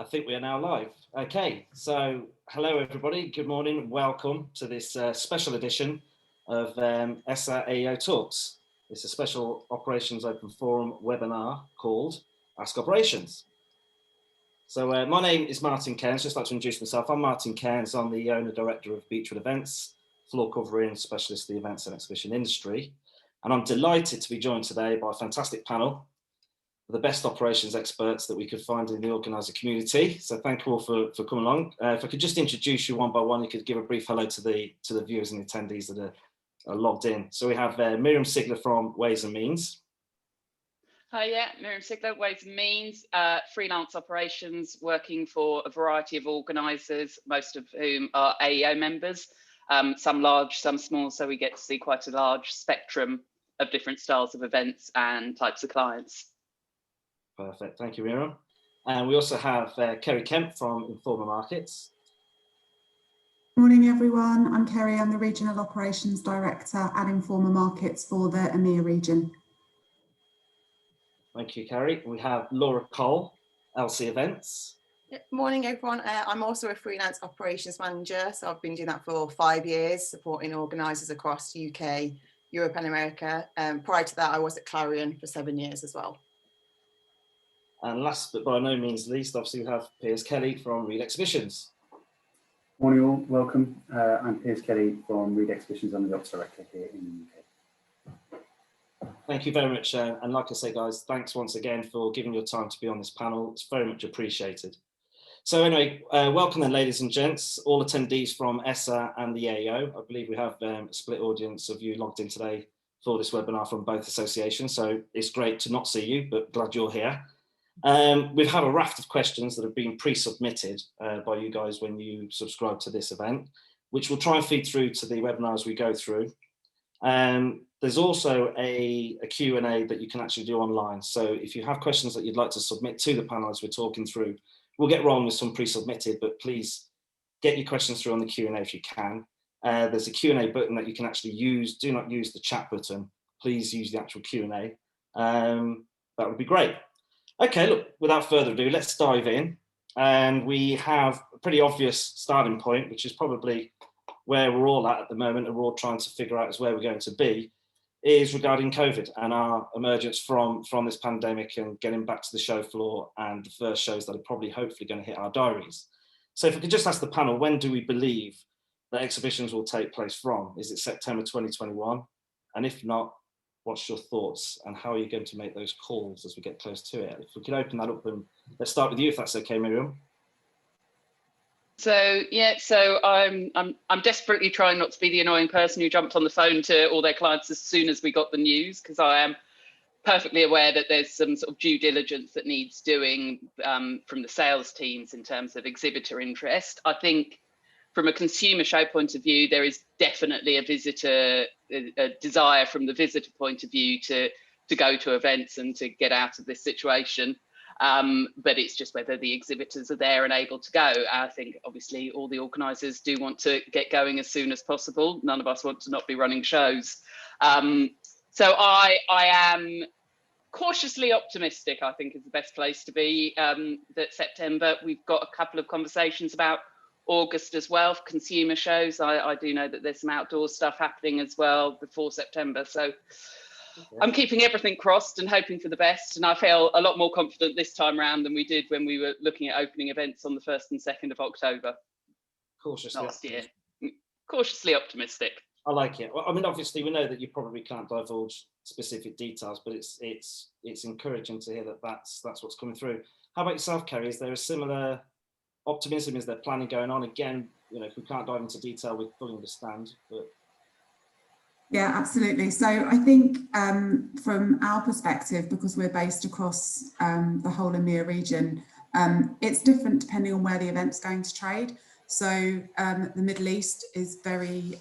I think we are now live. Okay, so hello everybody, good morning, welcome to this special edition of ESSA AEO Talks. It's a special Operations Open Forum webinar called Ask Operations. So my name is Martin Cairns, just like to introduce myself. I'm Martin Cairns, I'm the owner-director of Beechwood Events, floor covering specialist of the events and exhibition industry. And I'm delighted to be joined today by a fantastic panel, the best operations experts that we could find in the organiser community. So thank you all for coming along. If I could just introduce you one by one, you could give a brief hello to the viewers and attendees that are logged in. So we have Miriam Sigler from Ways and Means. Hi, Miriam Sigler, Ways and Means, freelance operations, working for a variety of organisers, most of whom are AEO members, some large, some small, so we get to see quite a large spectrum of different styles of events and types of clients. Perfect, thank you, Miriam. And we also have Kerry Kemp from Informa Markets. Morning everyone, I'm Kerry, I'm the Regional Operations Director at Informa Markets for the EMEA region. Thank you, Kerry. We have Laura Cole, LC Events. Morning everyone, I'm also a freelance operations manager, so I've been doing that for 5 years, supporting organisers across the UK, Europe and America. Prior to that I was at Clarion for 7 years as well. And last but by no means least, obviously we have Piers Kelly from Reed Exhibitions. Morning all, welcome. I'm Piers Kelly from Reed Exhibitions. I'm the Ops Director here in the UK. Thank you very much. And like I say, guys, thanks once again for giving your time to be on this panel. It's very much appreciated. So anyway, welcome then, ladies and gents, all attendees from ESSA and the AEO. I believe we have a split audience of you logged in today for this webinar from both associations. So it's great to not see you, but glad you're here. We've had a raft of questions that have been pre-submitted by you guys when you subscribe to this event, which we'll try and feed through to the webinar as we go through. There's also a Q&A that you can actually do online. So if you have questions that you'd like to submit to the panel as we're talking through, we'll get rolling with some pre-submitted, but please get your questions through on the Q&A if you can. There's a Q&A button that you can actually use. Do not use the chat button. Please use the actual Q&A. That would be great. Okay, look, without further ado, let's dive in. And we have a pretty obvious starting point, which is probably where we're all at the moment, and we're all trying to figure out is where we're going to be, is regarding COVID and our emergence from this pandemic and getting back to the show floor and the first shows that are probably hopefully going to hit our diaries. So if we could just ask the panel, when do we believe that exhibitions will take place from? Is it September 2021? And if not, what's your thoughts and how are you going to make those calls as we get close to it? If we could open that up, and let's start with you, if that's okay, Miriam. So yeah, so I'm desperately trying not to be the annoying person who jumped on the phone to all their clients as soon as we got the news, because I am perfectly aware that there's some sort of due diligence that needs doing from the sales teams in terms of exhibitor interest. I think from a consumer show point of view, there is definitely a desire from the visitor point of view to go to events and to get out of this situation. But it's just whether the exhibitors are there and able to go. I think obviously all the organisers do want to get going as soon as possible. None of us want to not be running shows. So I am cautiously optimistic, I think is the best place to be, that September. We've got a couple of conversations about August as well for consumer shows. I do know that there's some outdoor stuff happening as well before September. So okay, I'm keeping everything crossed and hoping for the best. And I feel a lot more confident this time around than we did when we were looking at opening events on the 1st and 2nd of October last year. Cautiously optimistic. I like it. Well, I mean, obviously we know that you probably can't divulge specific details, but it's encouraging to hear that that's what's coming through. How about yourself, Kerry? Is there a similar optimism? Is there planning going on? Again, you know, if we can't dive into detail, we fully understand. But yeah, absolutely. So I think from our perspective, because we're based across the whole EMEA region, it's different depending on where the event's going to trade. So the Middle East is very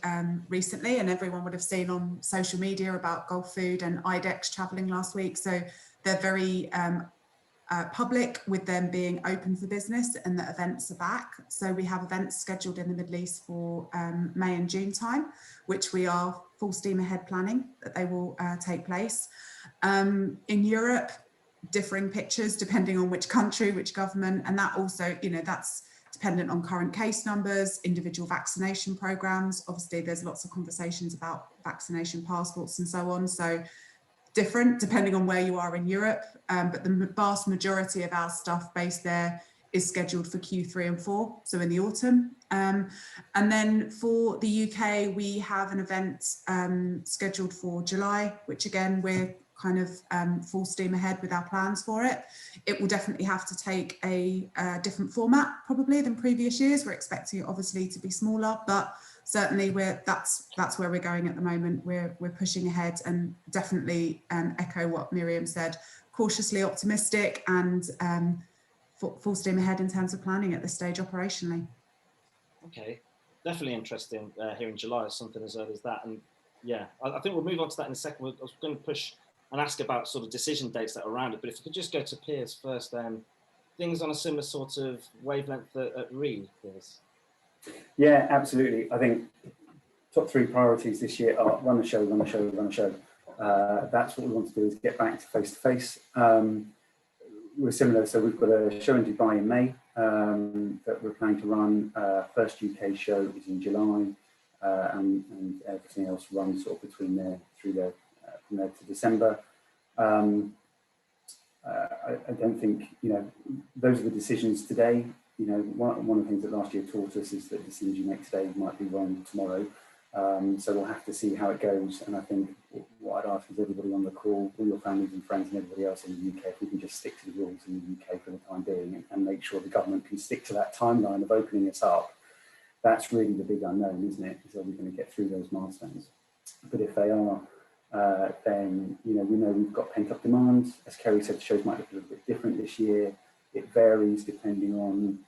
recently, and everyone would have seen on social media about Gulf Food and IDEX traveling last week. So they're very public with them being open for business and the events are back. So we have events scheduled in the Middle East for May and June time, which we are full steam ahead planning that they will take place. In Europe, differing pictures depending on which country, which government, and that also, that's dependent on current case numbers, individual vaccination programs. Obviously, there's lots of conversations about vaccination passports and so on. So different depending on where you are in Europe, but the vast majority of our stuff based there is scheduled for Q3 and 4, so in the autumn. And then for the UK, we have an event scheduled for July, which again, we're kind of full steam ahead with our plans for it. It will definitely have to take a different format probably than previous years. We're expecting it obviously to be smaller, but certainly that's where we're going at the moment. We're pushing ahead and definitely echo what Miriam said, cautiously optimistic and full steam ahead in terms of planning at this stage operationally. Okay, definitely interesting here in July, something as early as that. And yeah, I think we'll move on to that in a second. I was going to push and ask about sort of decision dates that are around it, but if we could just go to Piers first, things on a similar sort of wavelength at Reed, Piers. Yeah, absolutely. I think top 3 priorities this year are run a show, run a show, run a show. That's what we want to do, is get back to face-to-face. We're similar, so we've got a show in Dubai in May that we're planning to run. First UK show is in July, and everything else runs sort of between there through there from there to December. I don't think, those are the decisions today. One of the things that last year taught us is that decisions you make today might be wrong tomorrow. So we'll have to see how it goes. And I think what I'd ask is everybody on the call, all your families and friends and everybody else in the UK, if we can just stick to the rules in the UK for the time being and make sure the government can stick to that timeline of opening us up. That's really the big unknown, isn't it? Is are we going to get through those milestones? But if they are, then we know we've got pent-up demand. As Kerry said, the shows might look a little bit different this year. It varies depending on,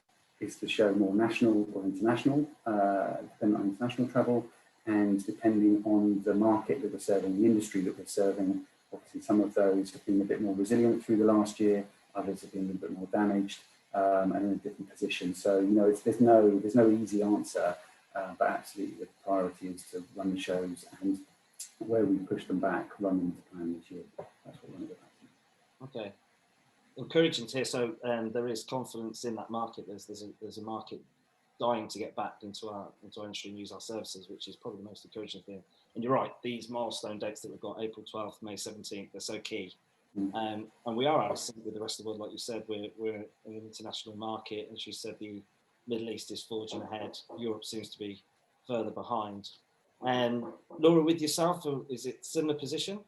is the show more national or international, depending on international travel, and depending on the market that we're serving, the industry that we're serving. Obviously, some of those have been a bit more resilient through the last year, others have been a little bit more damaged and in a different position. So, there's no easy answer, but absolutely the priority is to run the shows, and where we push them back, run them to plan this year. That's what we're going to do. Okay. Encouraging to hear. So there is confidence in that market. There's a market dying to get back into our industry and use our services, which is probably the most encouraging thing. And you're right, these milestone dates that we've got, April 12th, May 17th, they're so key. And we are out of sync with the rest of the world, like you said. We're an international market, and as you said, the Middle East is forging ahead. Europe seems to be further behind. Laura, with yourself, is it similar position?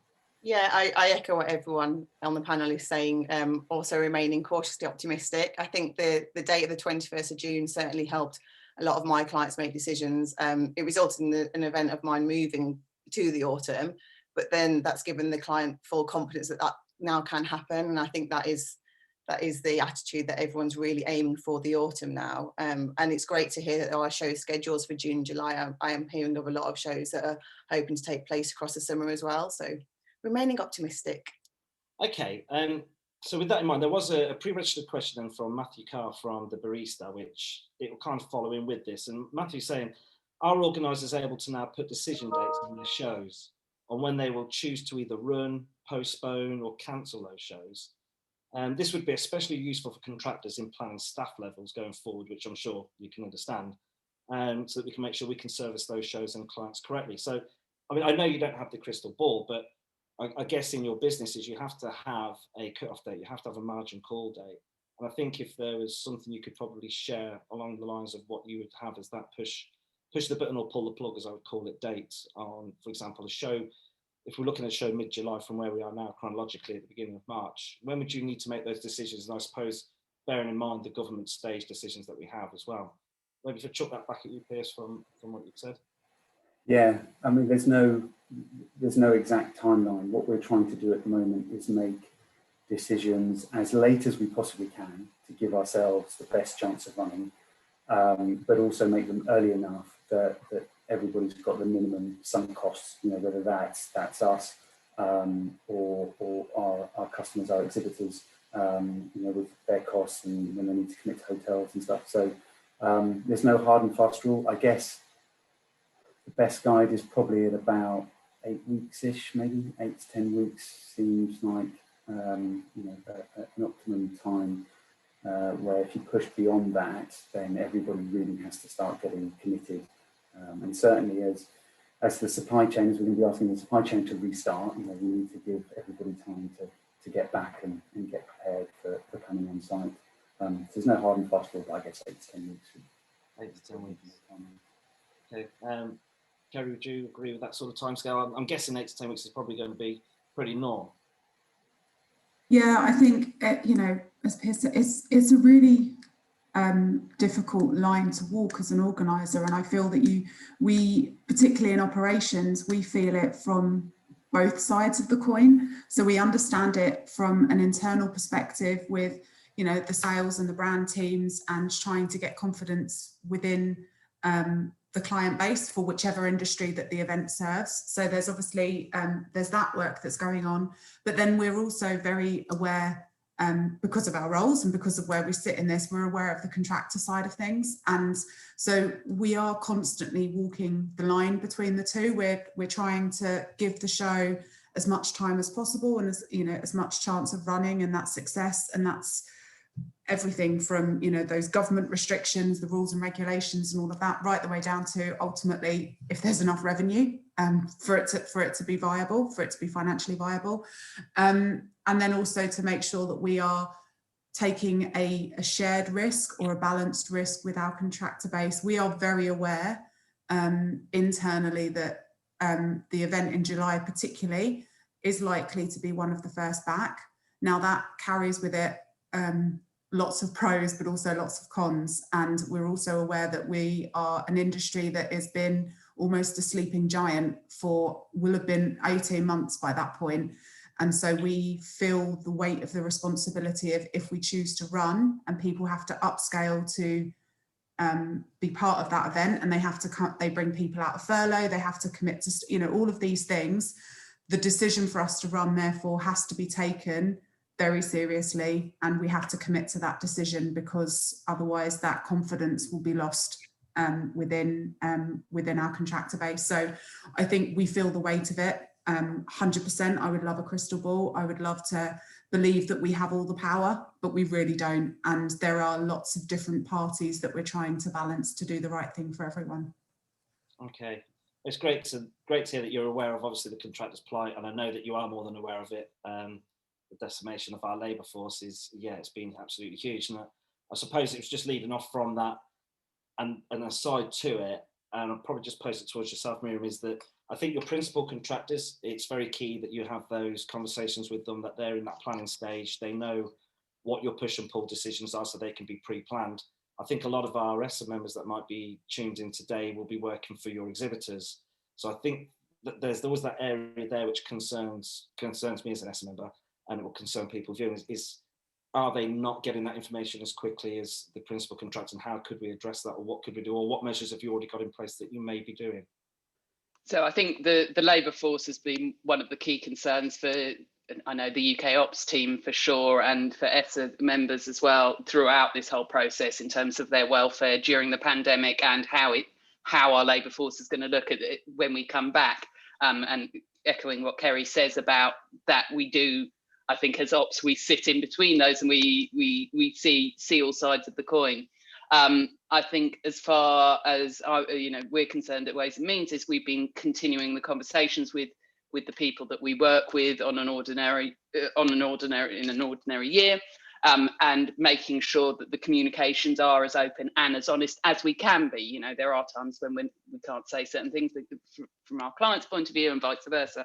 Yeah, I echo what everyone on the panel is saying, also remaining cautiously optimistic. I think the date of the 21st of June certainly helped a lot of my clients make decisions. It resulted in an event of mine moving to the autumn, but then that's given the client full confidence that now can happen. And I think that is the attitude that everyone's really aiming for the autumn now. And it's great to hear that there are show schedules for June, July. I am hearing of a lot of shows that are hoping to take place across the summer as well. So remaining optimistic. Okay, so with that in mind, there was a pre-registered question from Matthew Carr from the Barista, which it will kind of follow in with this. And Matthew's saying, are organisers able to now put decision dates on their shows on when they will choose to either run, postpone or cancel those shows? This would be especially useful for contractors in planning staff levels going forward, which I'm sure you can understand, so that we can make sure we can service those shows and clients correctly. So, I mean, I know you don't have the crystal ball, but I guess in your businesses, you have to have a cut-off date, you have to have a margin call date. And I think if there was something you could probably share along the lines of what you would have as that push the button or pull the plug, as I would call it, dates on, for example, a show. If we're looking at a show mid-July from where we are now chronologically at the beginning of March, when would you need to make those decisions? And I suppose bearing in mind the government stage decisions that we have as well. Maybe if I chuck that back at you, Piers, from what you've said. Yeah, I mean, there's no exact timeline. What we're trying to do at the moment is make decisions as late as we possibly can to give ourselves the best chance of running, but also make them early enough that everybody's got the minimum sunk costs, whether that's us or our customers, our exhibitors, with their costs and when they need to commit to hotels and stuff. So there's no hard and fast rule. I guess the best guide is probably at about 8 weeks-ish, maybe 8 to 10 weeks seems like an optimum time where if you push beyond that, then everybody really has to start getting committed. And certainly as the supply chain, as we're going to be asking the supply chain to restart, we need to give everybody time to get back and get prepared for coming on site. So there's no hard and fast rule, but I guess 8 to 10 weeks. 8 to 10 weeks. Okay. Kerry, would you agree with that sort of timescale? I'm guessing 8 to 10 weeks is probably going to be pretty normal. Yeah, I think, as Piers said, it's a really difficult line to walk as an organiser, and I feel that we particularly in operations, we feel it from both sides of the coin. So we understand it from an internal perspective with the sales and the brand teams, and trying to get confidence within the client base for whichever industry that the event serves. So there's obviously there's that work that's going on, but then we're also very aware, because of our roles and because of where we sit in this, we're aware of the contractor side of things, and so we are constantly walking the line between the two. We're trying to give the show as much time as possible and as much chance of running and that success, and that's everything from those government restrictions, the rules and regulations and all of that, right the way down to ultimately if there's enough revenue for it to be viable, for it to be financially viable, and then also to make sure that we are taking a shared risk or a balanced risk with our contractor base. We are very aware internally that the event in July particularly is likely to be one of the first back. Now that carries with it lots of pros, but also lots of cons. And we're also aware that we are an industry that has been almost a sleeping giant will have been 18 months by that point. And so we feel the weight of the responsibility of if we choose to run and people have to upscale to be part of that event, and they bring people out of furlough, they have to commit to, all of these things. The decision for us to run therefore has to be taken very seriously, and we have to commit to that decision, because otherwise that confidence will be lost within our contractor base. So I think we feel the weight of it 100%. I would love a crystal ball. I would love to believe that we have all the power, but we really don't. And there are lots of different parties that we're trying to balance to do the right thing for everyone. Okay. It's great to hear that you're aware of obviously the contractor's plight, and I know that you are more than aware of it. The decimation of our labour force it's been absolutely huge. And I suppose it was just leading off from that, and aside to it, and I'll probably just post it towards yourself, Miriam, is that I think your principal contractors, it's very key that you have those conversations with them, that they're in that planning stage. They know what your push and pull decisions are so they can be pre-planned. I think a lot of our ESSA members that might be tuned in today will be working for your exhibitors. So I think that there's always that area there which concerns me as an ESSA member, and it will concern people viewing, is are they not getting that information as quickly as the principal contractor, and how could we address that, or what could we do, or what measures have you already got in place that you may be doing? So I think the labour force has been one of the key concerns for, I know, the UK Ops team for sure, and for ESSA members as well throughout this whole process in terms of their welfare during the pandemic, and how our labour force is going to look at it when we come back. And echoing what Kerry says about that, we do, I think as Ops, we sit in between those, and we see all sides of the coin. I think as far as we're concerned at Ways and Means, is we've been continuing the conversations with the people that we work with in an ordinary year, and making sure that the communications are as open and as honest as we can be. There are times when we can't say certain things from our client's point of view, and vice versa.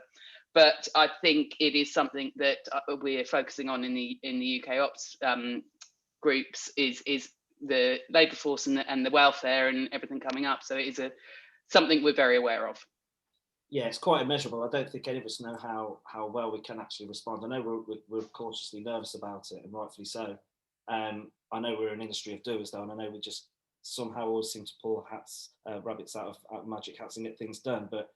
But I think it is something that we're focusing on in the UK Ops groups, is the labour force and the welfare and everything coming up. So it is something we're very aware of. Yeah, it's quite immeasurable. I don't think any of us know how well we can actually respond. I know we're cautiously nervous about it, and rightfully so. I know we're an industry of doers though, and I know we just somehow always seem to pull rabbits out of magic hats and get things done. But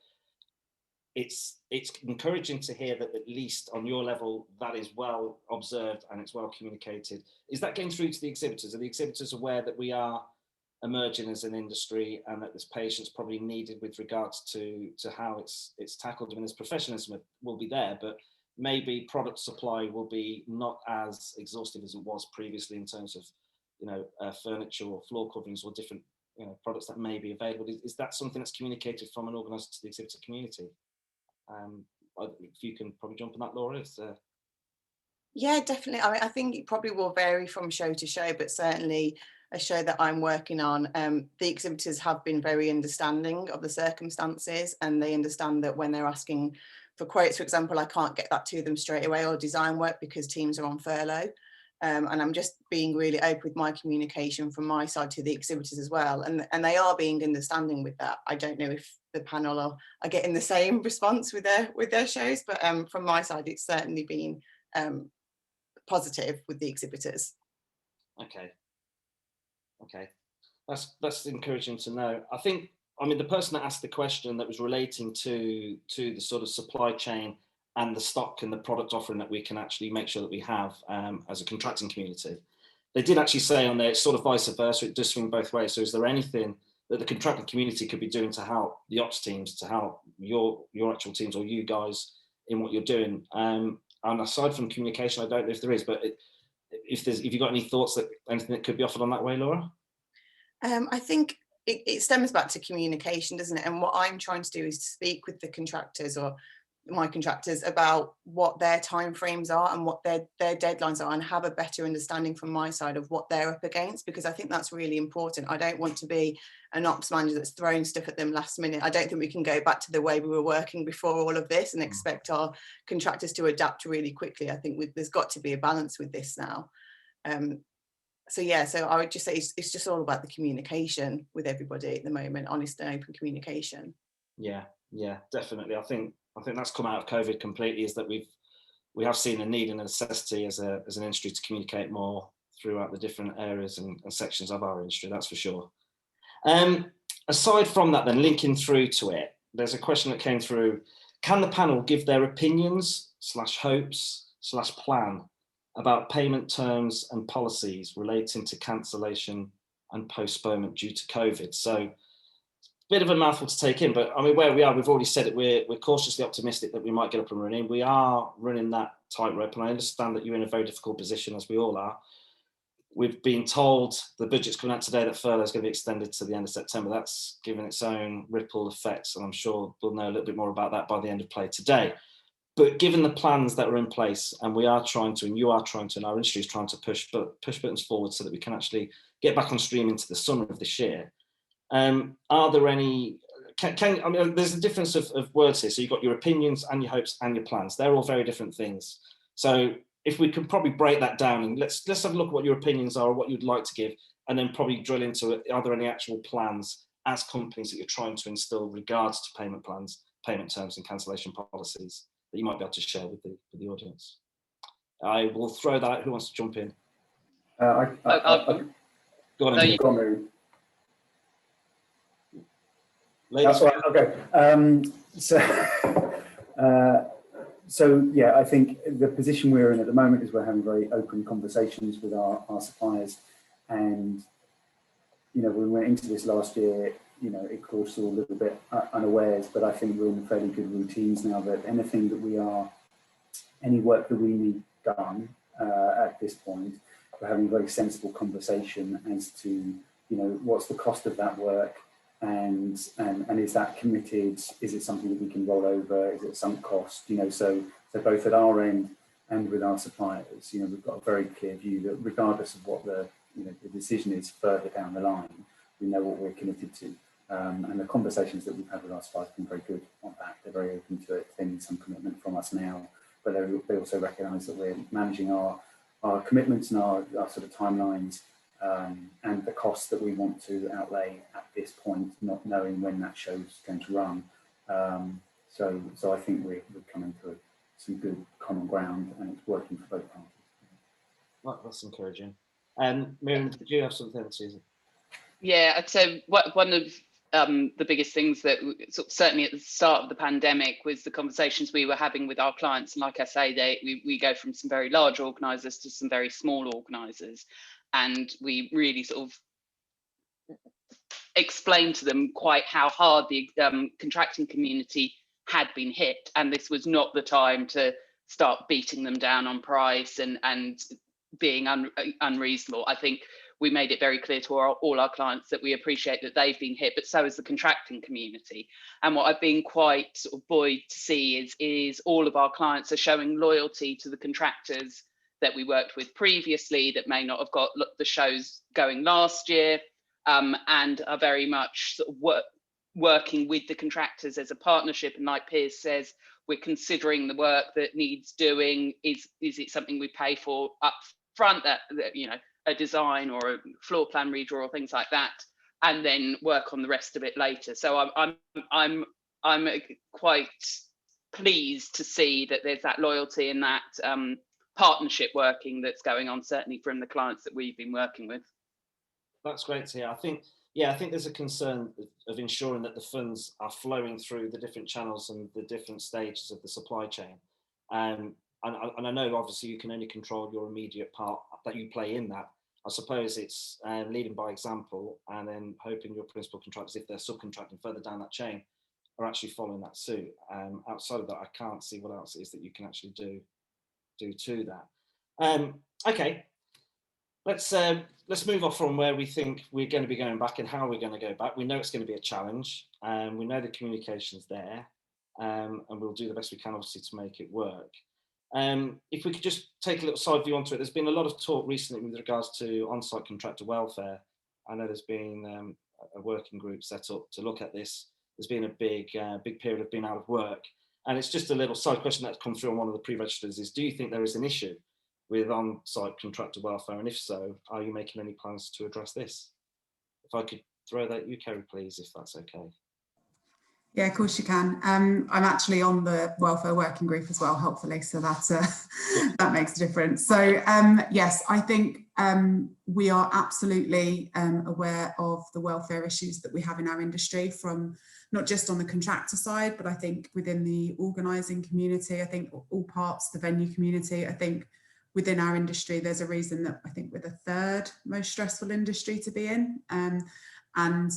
it's encouraging to hear that at least on your level that is well observed and it's well communicated. Is that getting through to the exhibitors? Are the exhibitors aware that we are emerging as an industry, and that this patience probably needed with regards to how it's tackled? I mean, there's professionalism will be there, but maybe product supply will be not as exhaustive as it was previously in terms of, you know, furniture or floor coverings or different, you know, products that may be available. Is that something that's communicated from an organiser to the exhibitor community? If you can probably jump on that, Laura. Yeah, definitely. I mean, I think it probably will vary from show to show, but certainly a show that I'm working on, the exhibitors have been very understanding of the circumstances, and they understand that when they're asking for quotes, for example, I can't get that to them straight away, or design work, because teams are on furlough. And I'm just being really open with my communication from my side to the exhibitors as well. And they are being understanding with that. I don't know if the panel are getting the same response with their shows, but from my side, it's certainly been positive with the exhibitors. Okay, that's encouraging to know. I mean, the person that asked the question that was relating to the sort of supply chain and the stock and the product offering that we can actually make sure that we have as a contracting community, they did actually say on there, it's sort of vice versa, it does swing both ways. So is there anything that the contracting community could be doing to help the ops teams, to help your actual teams or you guys in what you're doing? And aside from communication, I don't know if there is, but if you've got any thoughts that anything that could be offered on that way, Laura? I think it stems back to communication, doesn't it? And what I'm trying to do is to speak with the contractors, or my contractors, about what their timeframes are and what their deadlines are, and have a better understanding from my side of what they're up against, because I think that's really important. I don't want to be an ops manager that's throwing stuff at them last minute. I don't think we can go back to the way we were working before all of this and expect our contractors to adapt really quickly. I think there's got to be a balance with this now. So yeah, so I would just say it's just all about the communication with everybody at the moment, honest and open communication. Yeah, definitely. I think that's come out of COVID completely, is that we have seen a need and a necessity as an industry to communicate more throughout the different areas and sections of our industry, that's for sure. Aside from that then, linking through to it, there's a question that came through. Can the panel give their opinions / hopes / plan about payment terms and policies relating to cancellation and postponement due to COVID? So bit of a mouthful to take in, but I mean, where we are, we've already said it, we're cautiously optimistic that we might get up and running. We are running that tightrope, and I understand that you're in a very difficult position, as we all are. We've been told the budget's coming out today that furlough is going to be extended to the end of September. That's given its own ripple effects, and I'm sure we'll know a little bit more about that by the end of play today. But given the plans that are in place, and we are trying to, and you are trying to, and our industry is trying to push buttons forward so that we can actually get back on stream into the summer of this year. Are there any, I mean, there's a difference of words here. So you've got your opinions and your hopes and your plans. They're all very different things. So if we could probably break that down, and let's have a look at what your opinions are, or what you'd like to give, and then probably drill into it. Are there any actual plans as companies that you're trying to instill regards to payment plans, payment terms and cancellation policies that you might be able to share with the audience? I will throw that out. Who wants to jump in? Go on, Mary. That's right. Okay. So yeah, I think the position we're in at the moment is we're having very open conversations with our suppliers, and you know, we went into this last year, you know, it caused us all a little bit unawares, but I think we're in fairly good routines now that any work that we need done at this point, we're having a very sensible conversation as to, you know, what's the cost of that work, and is that committed? Is it something that we can roll over? Is it some cost? You know, so both at our end and with our suppliers, you know, we've got a very clear view that regardless of what the decision is further down the line, we know what we're committed to. And the conversations that we've had with our suppliers have been very good on that. They're very open to it. They need some commitment from us now, but they also recognise that we're managing our commitments and our sort of timelines, and the costs that we want to outlay at this point, not knowing when that show's going to run. So I think we're coming to some good common ground, and it's working for both parties. Well, that's encouraging. And Miriam, did you have something to say? Yeah, I'd say one of the biggest things that certainly at the start of the pandemic was the conversations we were having with our clients. And like I say, we go from some very large organisers to some very small organisers. And we really sort of explained to them quite how hard the contracting community had been hit. And this was not the time to start beating them down on price and being unreasonable. I think we made it very clear to all our clients that we appreciate that they've been hit, but so has the contracting community. And what I've been quite sort of buoyed to see is all of our clients are showing loyalty to the contractors that we worked with previously that may not have got the shows going last year, and are very much sort of working with the contractors as a partnership. And like Piers says, we're considering the work that needs doing. Is it something we pay for up front, that you know, a design or a floor plan redraw or things like that, and then work on the rest of it later. So I'm quite pleased to see that there's that loyalty and that partnership working that's going on, certainly from the clients that we've been working with. That's great to hear. I think there's a concern of ensuring that the funds are flowing through the different channels and the different stages of the supply chain. And I know obviously you can only control your immediate part that you play in that. I suppose it's leading by example, and then hoping your principal contractors, if they're subcontracting further down that chain, are actually following that suit. Outside of that, I can't see what else it is that you can actually do to that. Okay, let's move off from where we think we're going to be going back and how we're going to go back. We know it's going to be a challenge, and we know the communication's there, and we'll do the best we can, obviously, to make it work. If we could just take a little side view onto it, there's been a lot of talk recently with regards to on-site contractor welfare. I know there's been a working group set up to look at this. There's been a big period of being out of work. And it's just a little side question that's come through on one of the pre-registers is, do you think there is an issue with on-site contractor welfare? And if so, are you making any plans to address this? If I could throw that at you, Kerry, please, if that's okay. Yeah, of course you can. I'm actually on the welfare working group as well, helpfully, so that makes a difference. So yes, I think we are absolutely aware of the welfare issues that we have in our industry, from not just on the contractor side, but I think within the organising community, I think all parts, the venue community. I think within our industry, there's a reason that I think we're the third most stressful industry to be in. And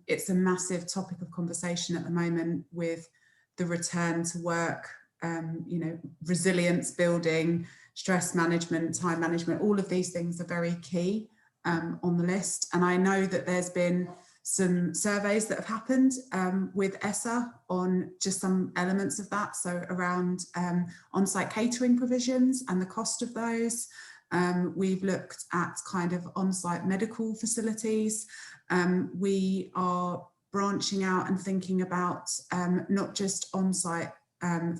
it's a massive topic of conversation at the moment with the return to work, you know, resilience building, stress management, time management, all of these things are very key on the list. And I know that there's been some surveys that have happened with ESSA on just some elements of that. So around on-site catering provisions and the cost of those. We've looked at kind of on-site medical facilities. We are branching out and thinking about not just on-site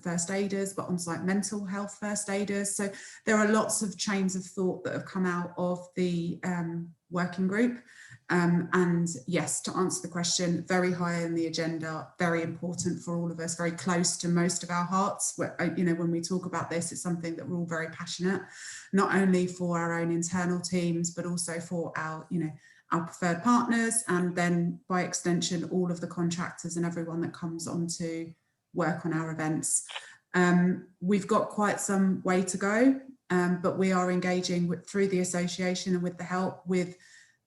first aiders, but on-site mental health first aiders. So there are lots of chains of thought that have come out of the working group. And yes, to answer the question, very high on the agenda, very important for all of us, very close to most of our hearts. You know, when we talk about this, it's something that we're all very passionate, not only for our own internal teams, but also for our, you know, our preferred partners, and then by extension, all of the contractors and everyone that comes on to work on our events. We've got quite some way to go, but we are engaging through the association and with the help with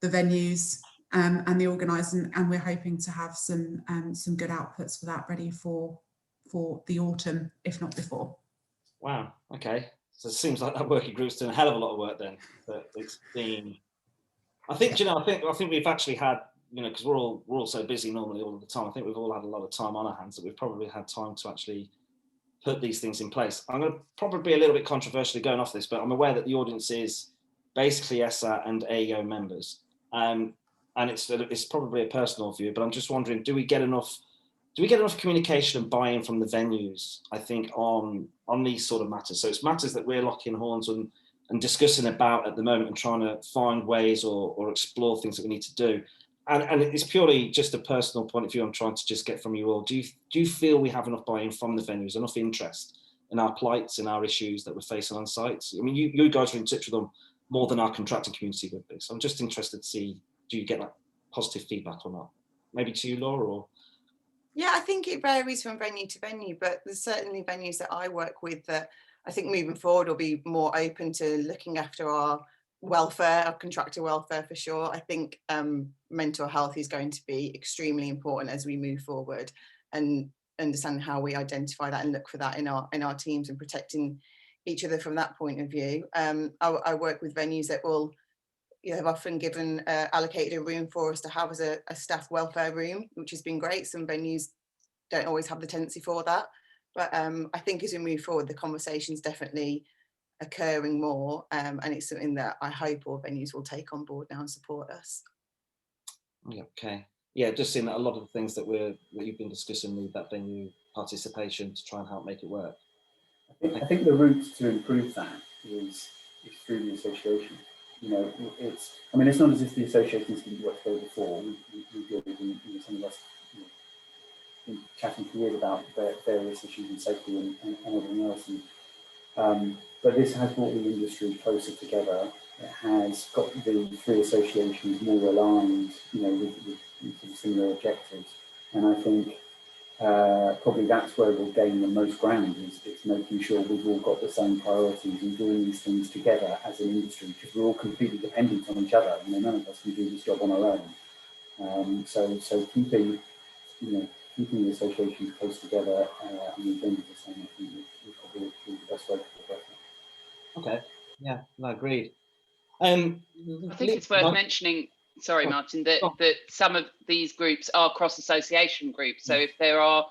the venues and the organising, and we're hoping to have some good outputs for that ready for the autumn, if not before. Wow. Okay. So it seems like that working group's doing a hell of a lot of work then. But it's been, I think, you know, I think we've actually had, you know, because we're all so busy normally all of the time. I think we've all had a lot of time on our hands that we've probably had time to actually put these things in place. I'm going to probably be a little bit controversially going off this, but I'm aware that the audience is basically ESSA and AEO members. And it's probably a personal view, but I'm just wondering, do we get enough communication and buy-in from the venues, I think, on these sort of matters? So it's matters that we're locking horns and discussing about at the moment and trying to find ways or explore things that we need to do. And it's purely just a personal point of view I'm trying to just get from you all. Do you feel we have enough buy-in from the venues, enough interest in our plights and our issues that we're facing on sites? I mean, you guys are in touch with them more than our contracting community would be. So I'm just interested to see, do you get that positive feedback or not? Maybe to you, Laura, or? Yeah, I think it varies from venue to venue, but there's certainly venues that I work with that I think moving forward will be more open to looking after our welfare, our contractor welfare for sure. I think mental health is going to be extremely important as we move forward. And understand how we identify that and look for that in our teams and protecting each other from that point of view. I work with venues that will, have often given allocated a room for us to have as a staff welfare room, which has been great. Some venues don't always have the tendency for that, but I think as we move forward, the conversation's definitely occurring more, and it's something that I hope all venues will take on board now and support us. Okay, yeah, just seeing that a lot of the things that you've been discussing need that venue participation to try and help make it work. I think the route to improve that is through the association. It's not as if the associations didn't work together before. We did, and some of us been chatting for years about various issues in safety and everything else. But this has brought the industry closer together. It has got the three associations more aligned, with similar objectives. And I think probably that's where we'll gain the most ground, is making sure we've all got the same priorities and doing these things together as an industry, because we're all completely dependent on each other. None of us can do this job on our own. So keeping the associations close together and the vendors the same, I think is probably the best way to progress. Okay, yeah, no, agreed. I think it's worth mentioning, sorry, Martin, that some of these groups are cross-association groups. So if there are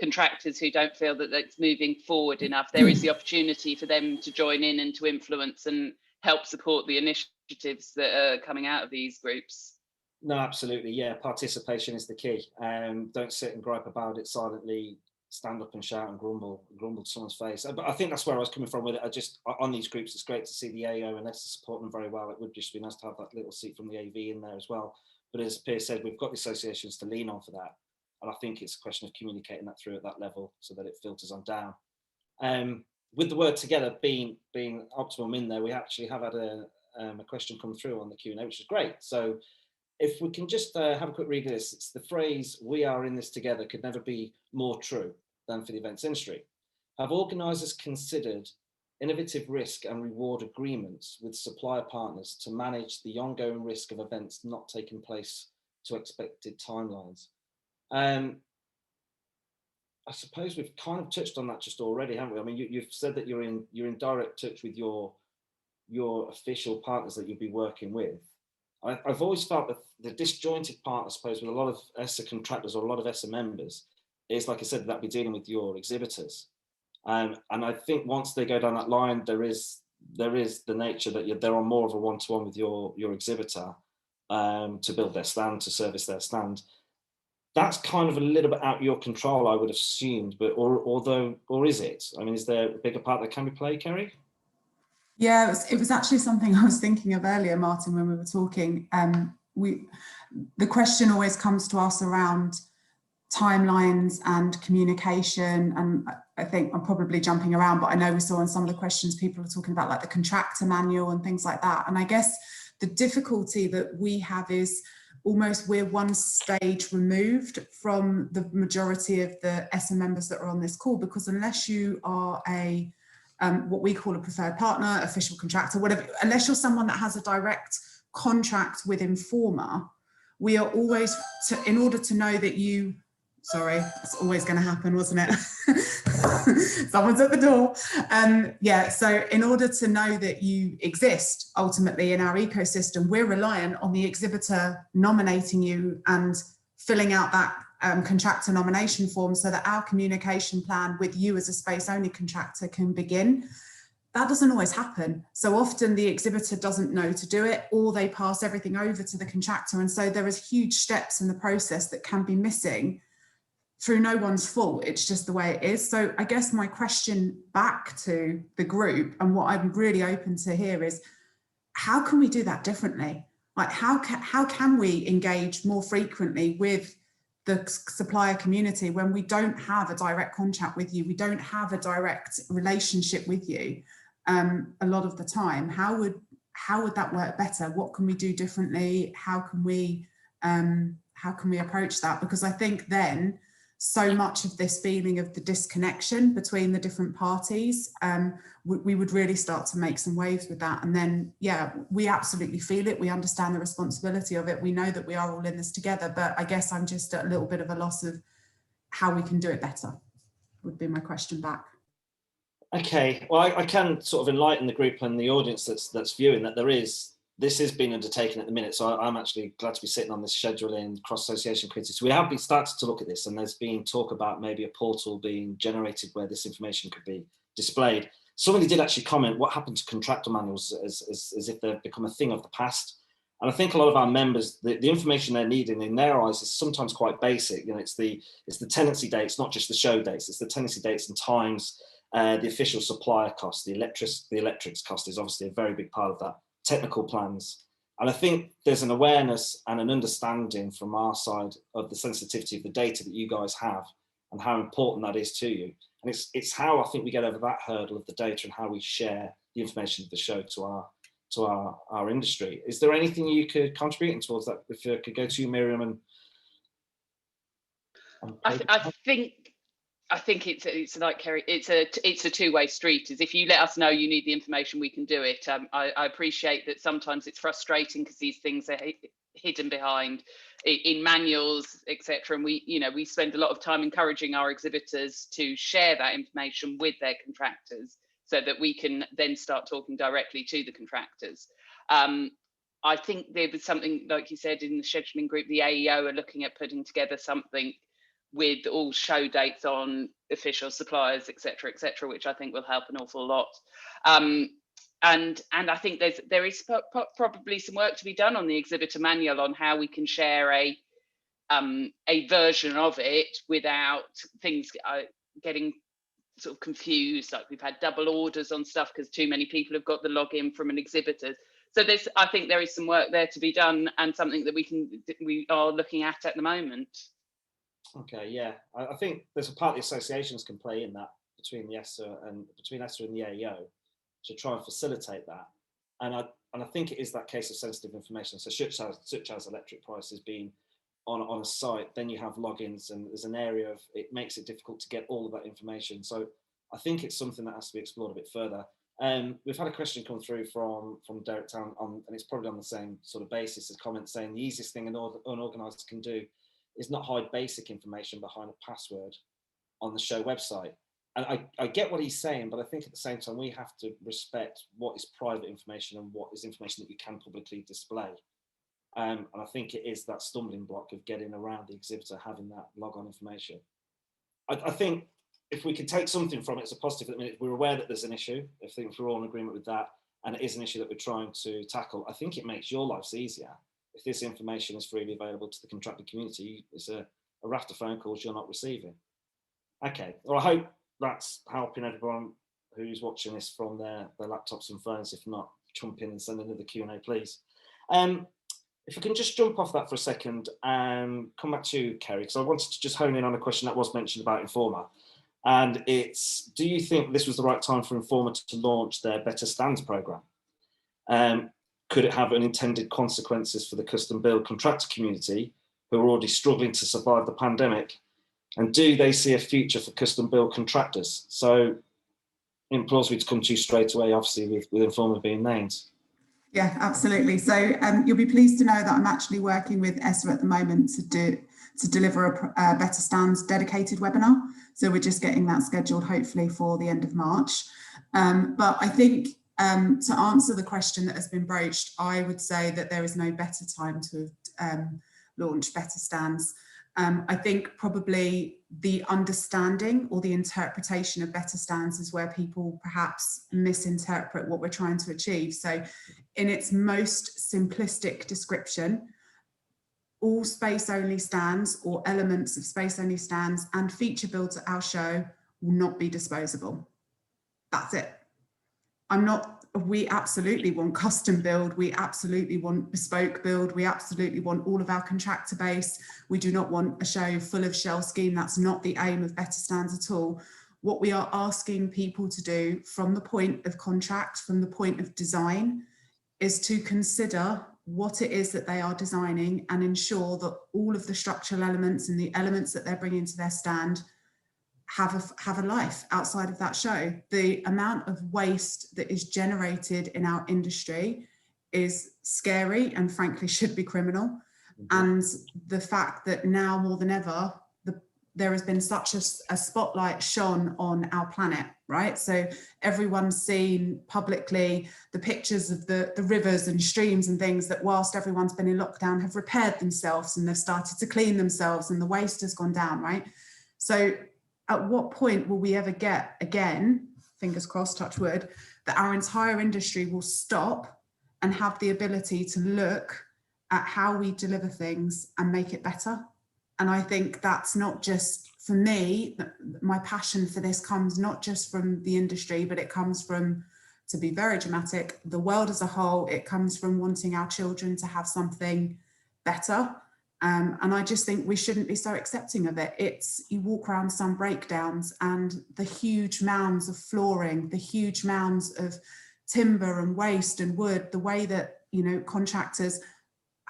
contractors who don't feel that it's moving forward enough, there is the opportunity for them to join in and to influence and help support the initiatives that are coming out of these groups. No, absolutely, yeah, participation is the key. Don't sit and gripe about it silently. Stand up and shout and grumble to someone's face. But I think that's where I was coming from with it. On these groups, it's great to see the AEO and ESSA support them very well. It would just be nice to have that little seat from the AV in there as well. But as Piers said, we've got the associations to lean on for that. And I think it's a question of communicating that through at that level so that it filters on down. With the word together being optimum in there, we actually have had a question come through on the Q&A, which is great. So if we can just have a quick read of this, it's the phrase, "We are in this together," could never be more true than for the events industry. Have organisers considered innovative risk and reward agreements with supplier partners to manage the ongoing risk of events not taking place to expected timelines? I suppose we've kind of touched on that just already, haven't we? I mean, you've said that you're in direct touch with your official partners that you'll be working with. I've always felt that the disjointed part, I suppose, with a lot of ESSA contractors or a lot of ESSA members is, like I said, that be dealing with your exhibitors. And I think once they go down that line, there is the nature that they're on more of a one-to-one with your exhibitor to build their stand, to service their stand. That's kind of a little bit out of your control, I would have assumed, but or is it? I mean, is there a bigger part that can be played, Kerry? Yeah, it was actually something I was thinking of earlier, Martin, when we were talking. The question always comes to us around timelines and communication, and I think I'm probably jumping around, but I know we saw in some of the questions people were talking about like the contractor manual and things like that. And I guess the difficulty that we have is almost we're one stage removed from the majority of the ESSA members that are on this call, because unless you are a what we call a preferred partner, official contractor, whatever, unless you're someone that has a direct contract with Informa, we are always, in order to know that you, sorry, it's always going to happen, wasn't it? Someone's at the door. Yeah, so in order to know that you exist ultimately in our ecosystem, we're reliant on the exhibitor nominating you and filling out that contractor nomination form so that our communication plan with you as a space only contractor can begin. That doesn't always happen. So often the exhibitor doesn't know to do it, or they pass everything over to the contractor. And so there is huge steps in the process that can be missing through no one's fault. It's just the way it is. So I guess my question back to the group, and what I'm really open to hear, is how can we do that differently? Like how can we engage more frequently with the supplier community when we don't have a direct contract with you, we don't have a direct relationship with you a lot of the time? How would that work better? What can we do differently? How can we approach that? Because I think then so much of this feeling of the disconnection between the different parties, we would really start to make some waves with that. And then, yeah, we absolutely feel it. We understand the responsibility of it. We know that we are all in this together, but I guess I'm just at a little bit of a loss of how we can do it better, would be my question back. Okay, well, I can sort of enlighten the group and the audience that's viewing that this is being undertaken at the minute. So I'm actually glad to be sitting on this scheduling cross-association committee. So we have been started to look at this, and there's been talk about maybe a portal being generated where this information could be displayed. Somebody did actually comment, what happened to contractor manuals, as if they've become a thing of the past. And I think a lot of our members, the information they're needing in their eyes is sometimes quite basic. You know, it's the tenancy dates, not just the show dates. It's the tenancy dates and times, the official supplier cost, the electrics cost is obviously a very big part of that. Technical plans. And I think there's an awareness and an understanding from our side of the sensitivity of the data that you guys have and how important that is to you. And it's how I think we get over that hurdle of the data and how we share the information of the show to our industry. Is there anything you could contribute towards that? If I could go to you, Miriam, and I think it's like Kerry. It's a two-way street. Is if you let us know you need the information, we can do it. I appreciate that sometimes it's frustrating because these things are hidden behind in manuals, etc. And we spend a lot of time encouraging our exhibitors to share that information with their contractors so that we can then start talking directly to the contractors. I think there was something, like you said, in the scheduling group, the AEO are looking at putting together something with all show dates on official suppliers, etc., which I think will help an awful lot. And I think there is probably some work to be done on the exhibitor manual on how we can share a version of it without things getting sort of confused. Like we've had double orders on stuff because too many people have got the login from an exhibitor. So I think there is some work there to be done, and something that we are looking at the moment. Okay, yeah, I think there's a part the associations can play in that between ESSA and the AEO to try and facilitate that. And I think it is that case of sensitive information. So such as electric prices being on a site, then you have logins, and there's an area of it makes it difficult to get all of that information. So I think it's something that has to be explored a bit further. We've had a question come through from Derek Town and it's probably on the same sort of basis, a comment saying the easiest thing an unorganised can do is not hide basic information behind a password on the show website. And I get what he's saying, but I think at the same time, we have to respect what is private information and what is information that you can publicly display. And I think it is that stumbling block of getting around the exhibitor having that log-on information. I think if we could take something from it as a positive, at the minute, we're aware that there's an issue. I think if we're all in agreement with that, and it is an issue that we're trying to tackle, I think it makes your lives easier. If this information is freely available to the contractor community, it's a raft of phone calls you're not receiving. Okay, well, I hope that's helping everyone who's watching this from their laptops and phones. If not, jump in and send another Q&A, please. If we can just jump off that for a second and come back to Kerry, because I wanted to just hone in on a question that was mentioned about Informa. And it's, do you think this was the right time for Informa to launch their Better Stands programme? Could it have unintended consequences for the custom build contractor community who are already struggling to survive the pandemic? And do they see a future for custom build contractors? So it implores me to come to you straight away, obviously with Informa being named. Yeah, absolutely. So you'll be pleased to know that I'm actually working with ESSA at the moment to deliver a Better Stands dedicated webinar. So we're just getting that scheduled, hopefully for the end of March. But I think to answer the question that has been broached, I would say that there is no better time to launch Better Stands. I think probably the understanding or the interpretation of Better Stands is where people perhaps misinterpret what we're trying to achieve. So in its most simplistic description, all space-only stands or elements of space-only stands and feature builds at our show will not be disposable. That's it. We absolutely want custom build, we absolutely want bespoke build, we absolutely want all of our contractor base. We do not want a show full of shell scheme. That's not the aim of Better Stands at all. What we are asking people to do from the point of contract, from the point of design, is to consider what it is that they are designing and ensure that all of the structural elements and the elements that they're bringing to their stand have a life outside of that show. The amount of waste that is generated in our industry is scary and frankly should be criminal. And the fact that now more than ever, there has been such a spotlight shone on our planet, right? So everyone's seen publicly the pictures of the rivers and streams and things that, whilst everyone's been in lockdown, have repaired themselves and they've started to clean themselves and the waste has gone down, right? So at what point will we ever get, again, fingers crossed, touch wood, that our entire industry will stop and have the ability to look at how we deliver things and make it better? And I think that's not just, for me, my passion for this comes not just from the industry, but it comes from, to be very dramatic, the world as a whole. It comes from wanting our children to have something better. And I just think we shouldn't be so accepting of it. You walk around some breakdowns and the huge mounds of flooring, the huge mounds of timber and waste and wood, the way that, contractors,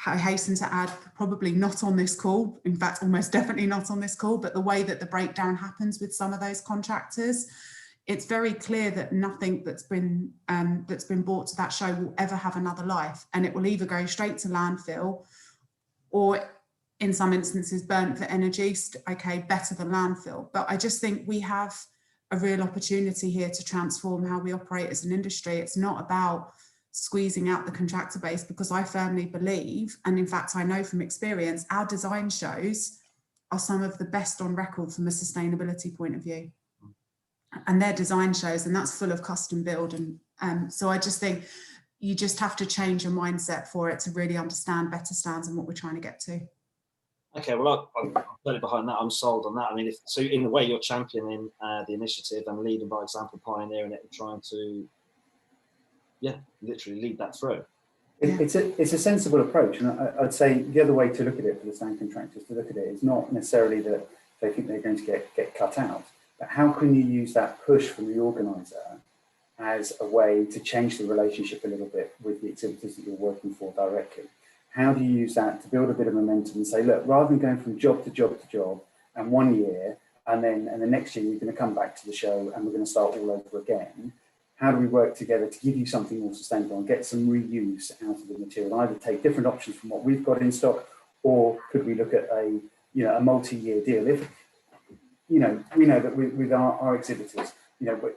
I hasten to add, probably not on this call, in fact, almost definitely not on this call, but the way that the breakdown happens with some of those contractors, it's very clear that nothing that's been brought to that show will ever have another life, and it will either go straight to landfill or in some instances burnt for energy. Okay, better than landfill. But I just think we have a real opportunity here to transform how we operate as an industry. It's not about squeezing out the contractor base, because I firmly believe, and in fact I know from experience, our design shows are some of the best on record from a sustainability point of view. And they're design shows, and that's full of custom build. And so I just think you just have to change your mindset for it to really understand better stands and what we're trying to get to. Okay, well, I'm totally behind that. I'm sold on that. I mean, so in a way, you're championing the initiative and leading by example, pioneering it, and trying to, literally lead that through. It's a sensible approach, and I'd say the other way to look at it for the stand contractors to look at it is not necessarily that they think they're going to get cut out, but how can you use that push from the organizer as a way to change the relationship a little bit with the exhibitors that you're working for directly? How do you use that to build a bit of momentum and say, look, rather than going from job to job to job, and 1 year, and then the next year you're going to come back to the show and we're going to start all over again, how do we work together to give you something more sustainable and get some reuse out of the material? Either take different options from what we've got in stock, or could we look at a multi-year deal? If we know that with our exhibitors,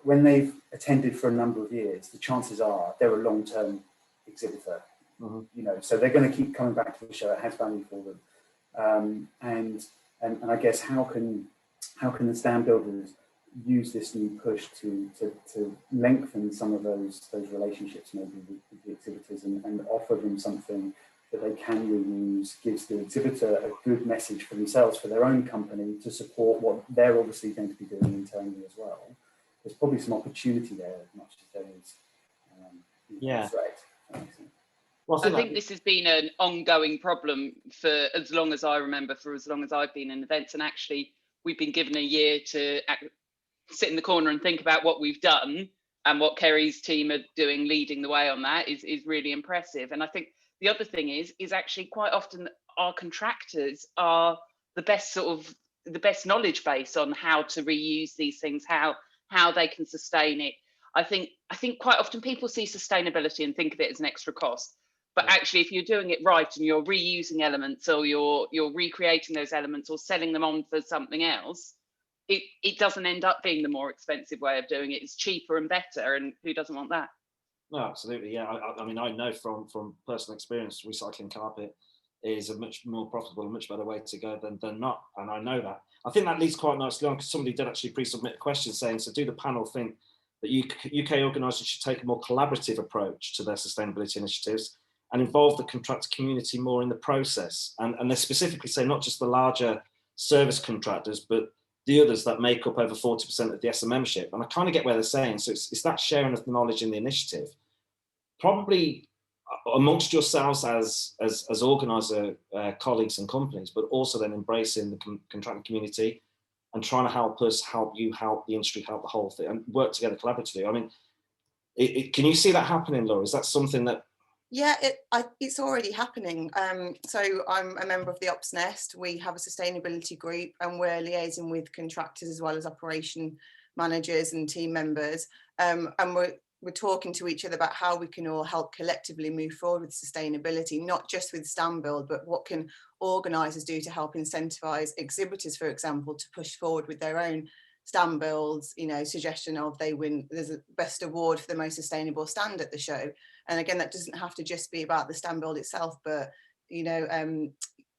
when they've attended for a number of years, the chances are they're a long-term exhibitor. Mm-hmm. So they're going to keep coming back to the show. It has value for them, and I guess how can the stand builders use this new push to lengthen some of those relationships maybe with the exhibitors and offer them something that they can reuse, gives the exhibitor a good message for themselves, for their own company, to support what they're obviously going to be doing internally as well. There's probably some opportunity there as much as there is threat. Well, I think this has been an ongoing problem for as long as I remember, for as long as I've been in events, and actually we've been given a year to sit in the corner and think about what we've done, and what Kerry's team are doing, leading the way on that, is really impressive. And I think the other thing is actually quite often our contractors are the best knowledge base on how to reuse these things, how they can sustain it. I think quite often people see sustainability and think of it as an extra cost, but actually if you're doing it right and you're reusing elements, or you're recreating those elements or selling them on for something else, it doesn't end up being the more expensive way of doing it. It's cheaper and better, and who doesn't want that? No, absolutely, yeah. I mean, I know from personal experience, recycling carpet is a much more profitable and much better way to go than not, and I know that. I think that leads quite nicely on, because somebody did actually pre-submit a question saying, so do the panel think that UK organisers should take a more collaborative approach to their sustainability initiatives and involve the contractor community more in the process? And they're specifically saying not just the larger service contractors, but the others that make up over 40% of the ESSA membership. And I kind of get where they're saying. So it's that sharing of the knowledge in the initiative, probably amongst yourselves as organiser colleagues and companies, but also then embracing the contracting community and trying to help us, help you, help the industry, help the whole thing, and work together collaboratively. I mean, can you see that happening, Laura? Is that something that... Yeah, it's already happening. So I'm a member of the Ops Nest. We have a sustainability group, and we're liaising with contractors as well as operation managers and team members. And we're talking to each other about how we can all help collectively move forward with sustainability, not just with stand build, but what can organisers do to help incentivise exhibitors, for example, to push forward with their own stand builds, you know, suggestion of there's a best award for the most sustainable stand at the show. And again, that doesn't have to just be about the stand build itself, but, you know,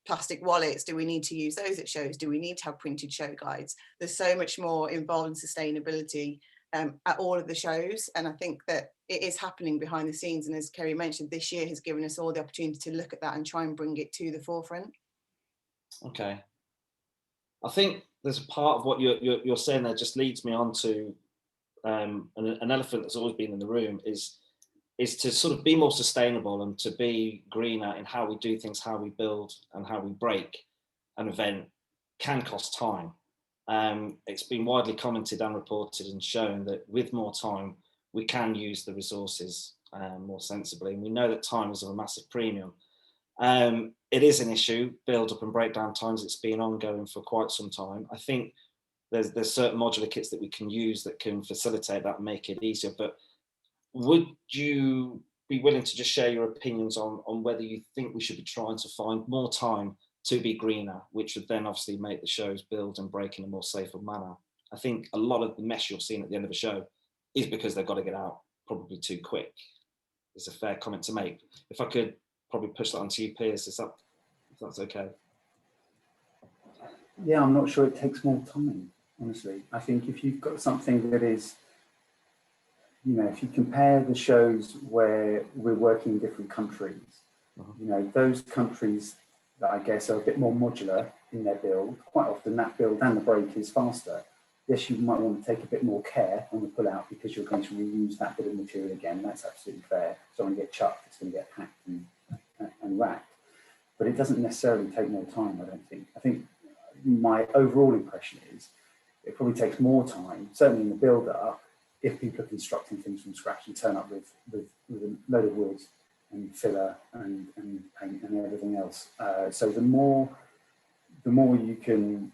plastic wallets, do we need to use those at shows? Do we need to have printed show guides? There's so much more involved in sustainability at all of the shows, and I think that it is happening behind the scenes, and as Kerry mentioned, this year has given us all the opportunity to look at that and try and bring it to the forefront. Okay, I think there's a part of what you're saying there just leads me on to an elephant that's always been in the room is to sort of be more sustainable and to be greener in how we do things, how we build and how we break an event can cost time. It's been widely commented and reported and shown that with more time, we can use the resources more sensibly. And we know that time is of a massive premium. It is an issue, build up and breakdown times. It's been ongoing for quite some time. I think there's certain modular kits that we can use that can facilitate that and make it easier. But would you be willing to just share your opinions on whether you think we should be trying to find more time to be greener, which would then obviously make the shows build and break in a more safer manner? I think a lot of the mess you're seeing at the end of a show is because they've got to get out probably too quick. It's a fair comment to make. If I could probably push that onto you, Piers, if that's okay. Yeah, I'm not sure it takes more time, honestly. I think if you've got something that is, you know, if you compare the shows where we're working in different countries, you know, those countries that I guess are a bit more modular in their build, quite often that build and the break is faster. Yes, you might want to take a bit more care on the pull out because you're going to reuse that bit of material again. That's absolutely fair. It's going to get chucked, it's going to get packed and racked. But it doesn't necessarily take more time, I don't think. I think my overall impression is it probably takes more time, certainly in the build up, if people are constructing things from scratch and turn up with a load of wood and filler and paint and everything else. So the more we can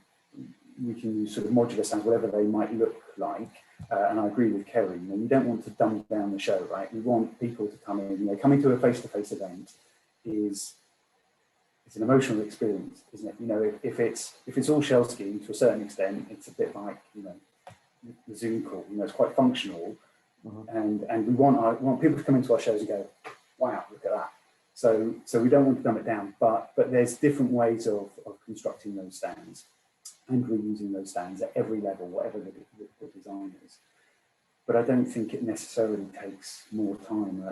use sort of modular stands, whatever they might look like. And I agree with Kerry, you know, you don't want to dumb down the show, right? We want people to come in, you know, coming to a face-to-face event it's an emotional experience, isn't it? You know, if it's all shell scheme to a certain extent, it's a bit like, you know, the Zoom call, you know, it's quite functional. And we want people to come into our shows and go, wow, look at that. So we don't want to dumb it down, but there's different ways of constructing those stands and reusing those stands at every level, whatever the design is. But I don't think it necessarily takes more time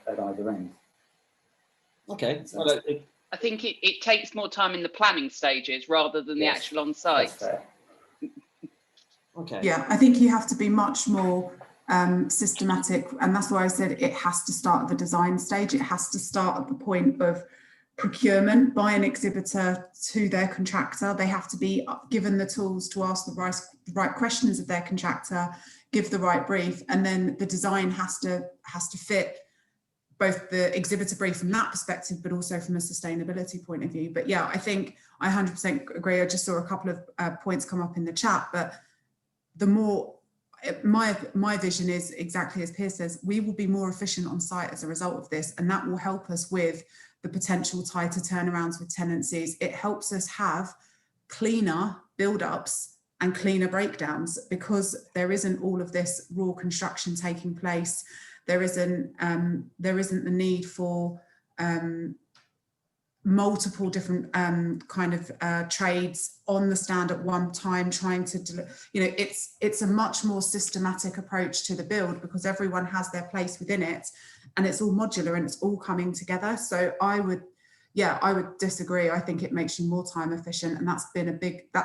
at either end. Okay. So, well, I think it takes more time in the planning stages rather than the actual on site. That's fair. Okay. Yeah, I think you have to be much more systematic, and that's why I said it has to start at the design stage. It has to start at the point of procurement by an exhibitor to their contractor. They have to be given the tools to ask the right questions of their contractor, give the right brief, and then the design has to fit both the exhibitor brief from that perspective, but also from a sustainability point of view. But yeah, I think I 100% agree. I just saw a couple of points come up in the chat, but the more, my vision is exactly as Piers says, we will be more efficient on site as a result of this, and that will help us with the potential tighter turnarounds with tenancies. It helps us have cleaner build-ups and cleaner breakdowns because there isn't all of this raw construction taking place. There isn't the need for multiple different kind of trades on the stand at one time trying to, you know, it's a much more systematic approach to the build because everyone has their place within it and it's all modular and it's all coming together. So I would disagree. I think it makes you more time efficient, and that's been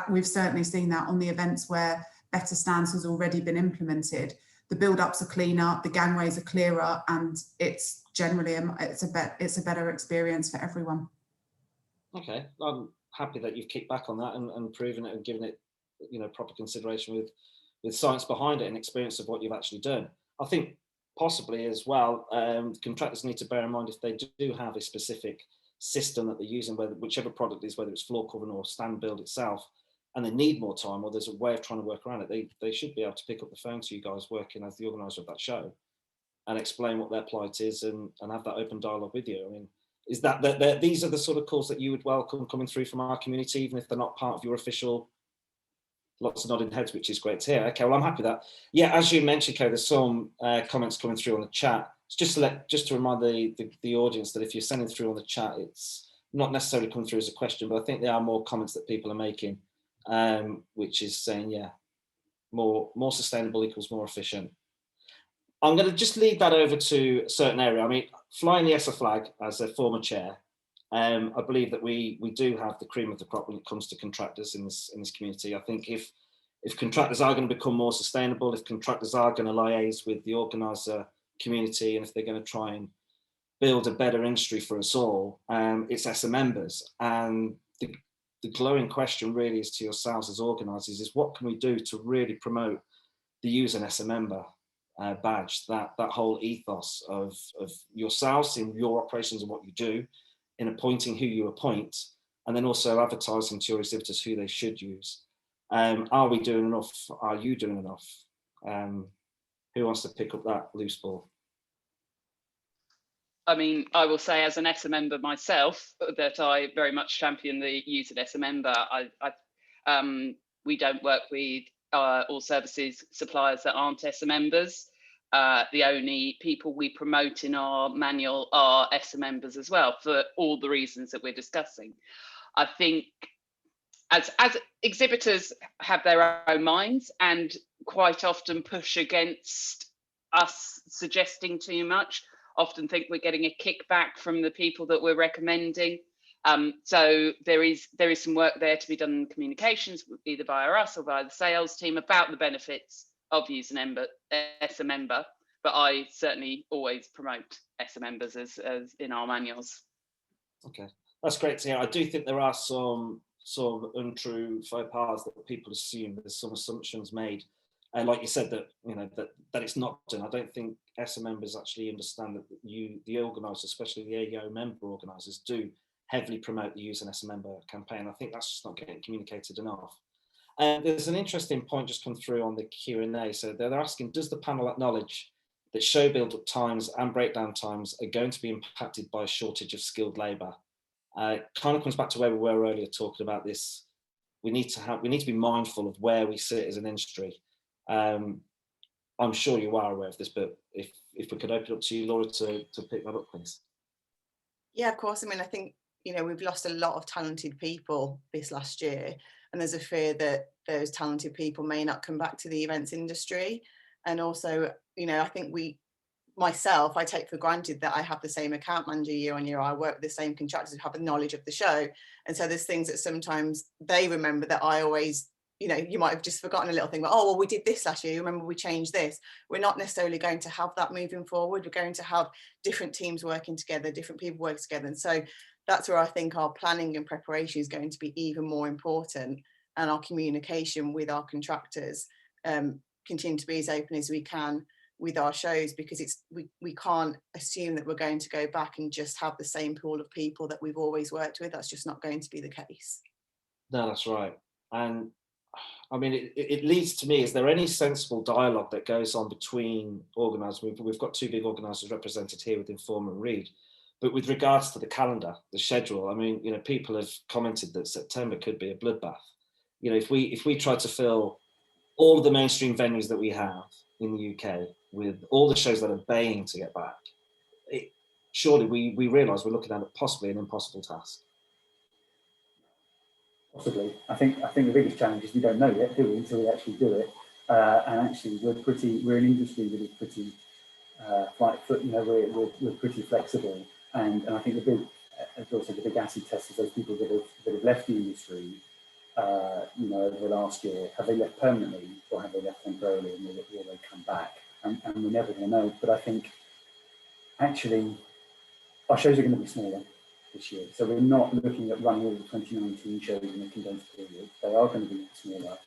we've certainly seen that on the events where better stands has already been implemented. The build-ups are cleaner, the gangways are clearer, and it's generally it's a better experience for everyone. Okay, I'm happy that you've kicked back on that and proven it and given it, you know, proper consideration with science behind it and experience of what you've actually done. I think possibly as well, contractors need to bear in mind if they do have a specific system that they're using, whichever product is, whether it's floor covering or stand build itself, and they need more time or there's a way of trying to work around it, they should be able to pick up the phone to you guys working as the organizer of that show and explain what their plight is and have that open dialogue with you. I mean, is that these are the sort of calls that you would welcome coming through from our community, even if they're not part of your official? Lots of nodding heads, which is great to hear. Okay, well, I'm happy with that. Yeah, as you mentioned, Kay, there's some comments coming through on the chat. Just to remind the audience that if you're sending through on the chat, it's not necessarily coming through as a question, but I think there are more comments that people are making, which is saying, yeah, more sustainable equals more efficient. I'm going to just lead that over to a certain area. I mean, flying the ESSA flag as a former chair, I believe that we do have the cream of the crop when it comes to contractors in this community. I think if contractors are going to become more sustainable, if contractors are going to liaise with the organiser community, and if they're going to try and build a better industry for us all, it's ESSA members. And the glowing question really is to yourselves as organisers is what can we do to really promote the use an ESSA member badge, that whole ethos of yourselves in your operations and what you do, in appointing who you appoint, and then also advertising to your exhibitors who they should use. Are we doing enough? Are you doing enough? Who wants to pick up that loose ball? I mean, I will say as an ESSA member myself that I very much champion the use of ESSA member. We don't work with all services suppliers that aren't ESSA members. The only people we promote in our manual are ESSA members as well, for all the reasons that we're discussing. I think as exhibitors have their own minds and quite often push against us suggesting too much, often think we're getting a kickback from the people that we're recommending. So there is some work there to be done in communications, either via us or via the sales team, about the benefits of using ESSA member. But I certainly always promote ESSA members as in our manuals. Okay, that's great to hear. I do think there are some untrue faux pas that people assume. There's some assumptions made. And like you said, that that it's not done. I don't think ESSA members actually understand that the organisers, especially the AEO member organisers, do heavily promote the Use an ESSA member campaign. I think that's just not getting communicated enough. There's an interesting point just come through on the Q&A. So they're asking, does the panel acknowledge that show build-up times and breakdown times are going to be impacted by a shortage of skilled labour? It kind of comes back to where we were earlier talking about this. We need to be mindful of where we sit as an industry. I'm sure you are aware of this, but if we could open it up to you, Laura, to pick that up, please. Yeah, of course. I mean, I think, we've lost a lot of talented people this last year, and there's a fear that those talented people may not come back to the events industry. And also, I think I take for granted that I have the same account manager year on year. I work with the same contractors who have the knowledge of the show. And so there's things that sometimes they remember that I always, you might have just forgotten a little thing, but, oh, well, we did this last year. Remember, we changed this. We're not necessarily going to have that moving forward. We're going to have different teams working together, different people working together. And so that's where I think our planning and preparation is going to be even more important, and our communication with our contractors continue to be as open as we can with our shows, because we can't assume that we're going to go back and just have the same pool of people that we've always worked with. That's just not going to be the case. No, that's right. And I mean, it leads to me, is there any sensible dialogue that goes on between organisers? We've got two big organisers represented here with Inform and Read, but with regards to the calendar, the schedule, I mean, people have commented that September could be a bloodbath. If we try to fill all of the mainstream venues that we have in the UK with all the shows that are baying to get back, surely we realise we're looking at possibly an impossible task. Possibly. I think the biggest challenge is we don't know yet, do we, until we actually do it. And actually, we're an industry that is pretty we're pretty flexible. And I think the big acid test is those people that have left the industry, over the last year. Have they left permanently, or have they left temporarily, and will they come back? And we're never going to know. But I think actually our shows are going to be smaller this year. So we're not looking at running all the 2019 shows in a condensed period. They are going to be smaller.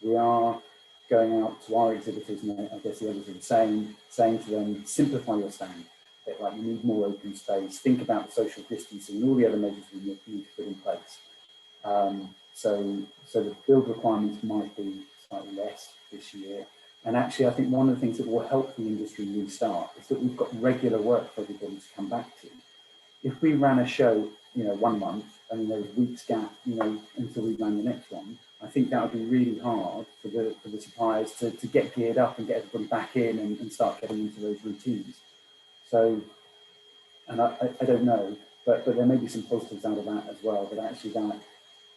We are going out to our exhibitors, and I guess the others are the same, saying to them, simplify your stand. You need more open space, think about the social distancing and all the other measures we need to put in place. So the build requirements might be slightly less this year, And actually, I think one of the things that will help the industry restart is that we've got regular work for everybody to come back to. If we ran a show, 1 month, and then there was weeks gap, until we ran the next one, I think that would be really hard for the suppliers to get geared up and get everybody back in and start getting into those routines. So, and I don't know, but there may be some positives out of that as well, that actually that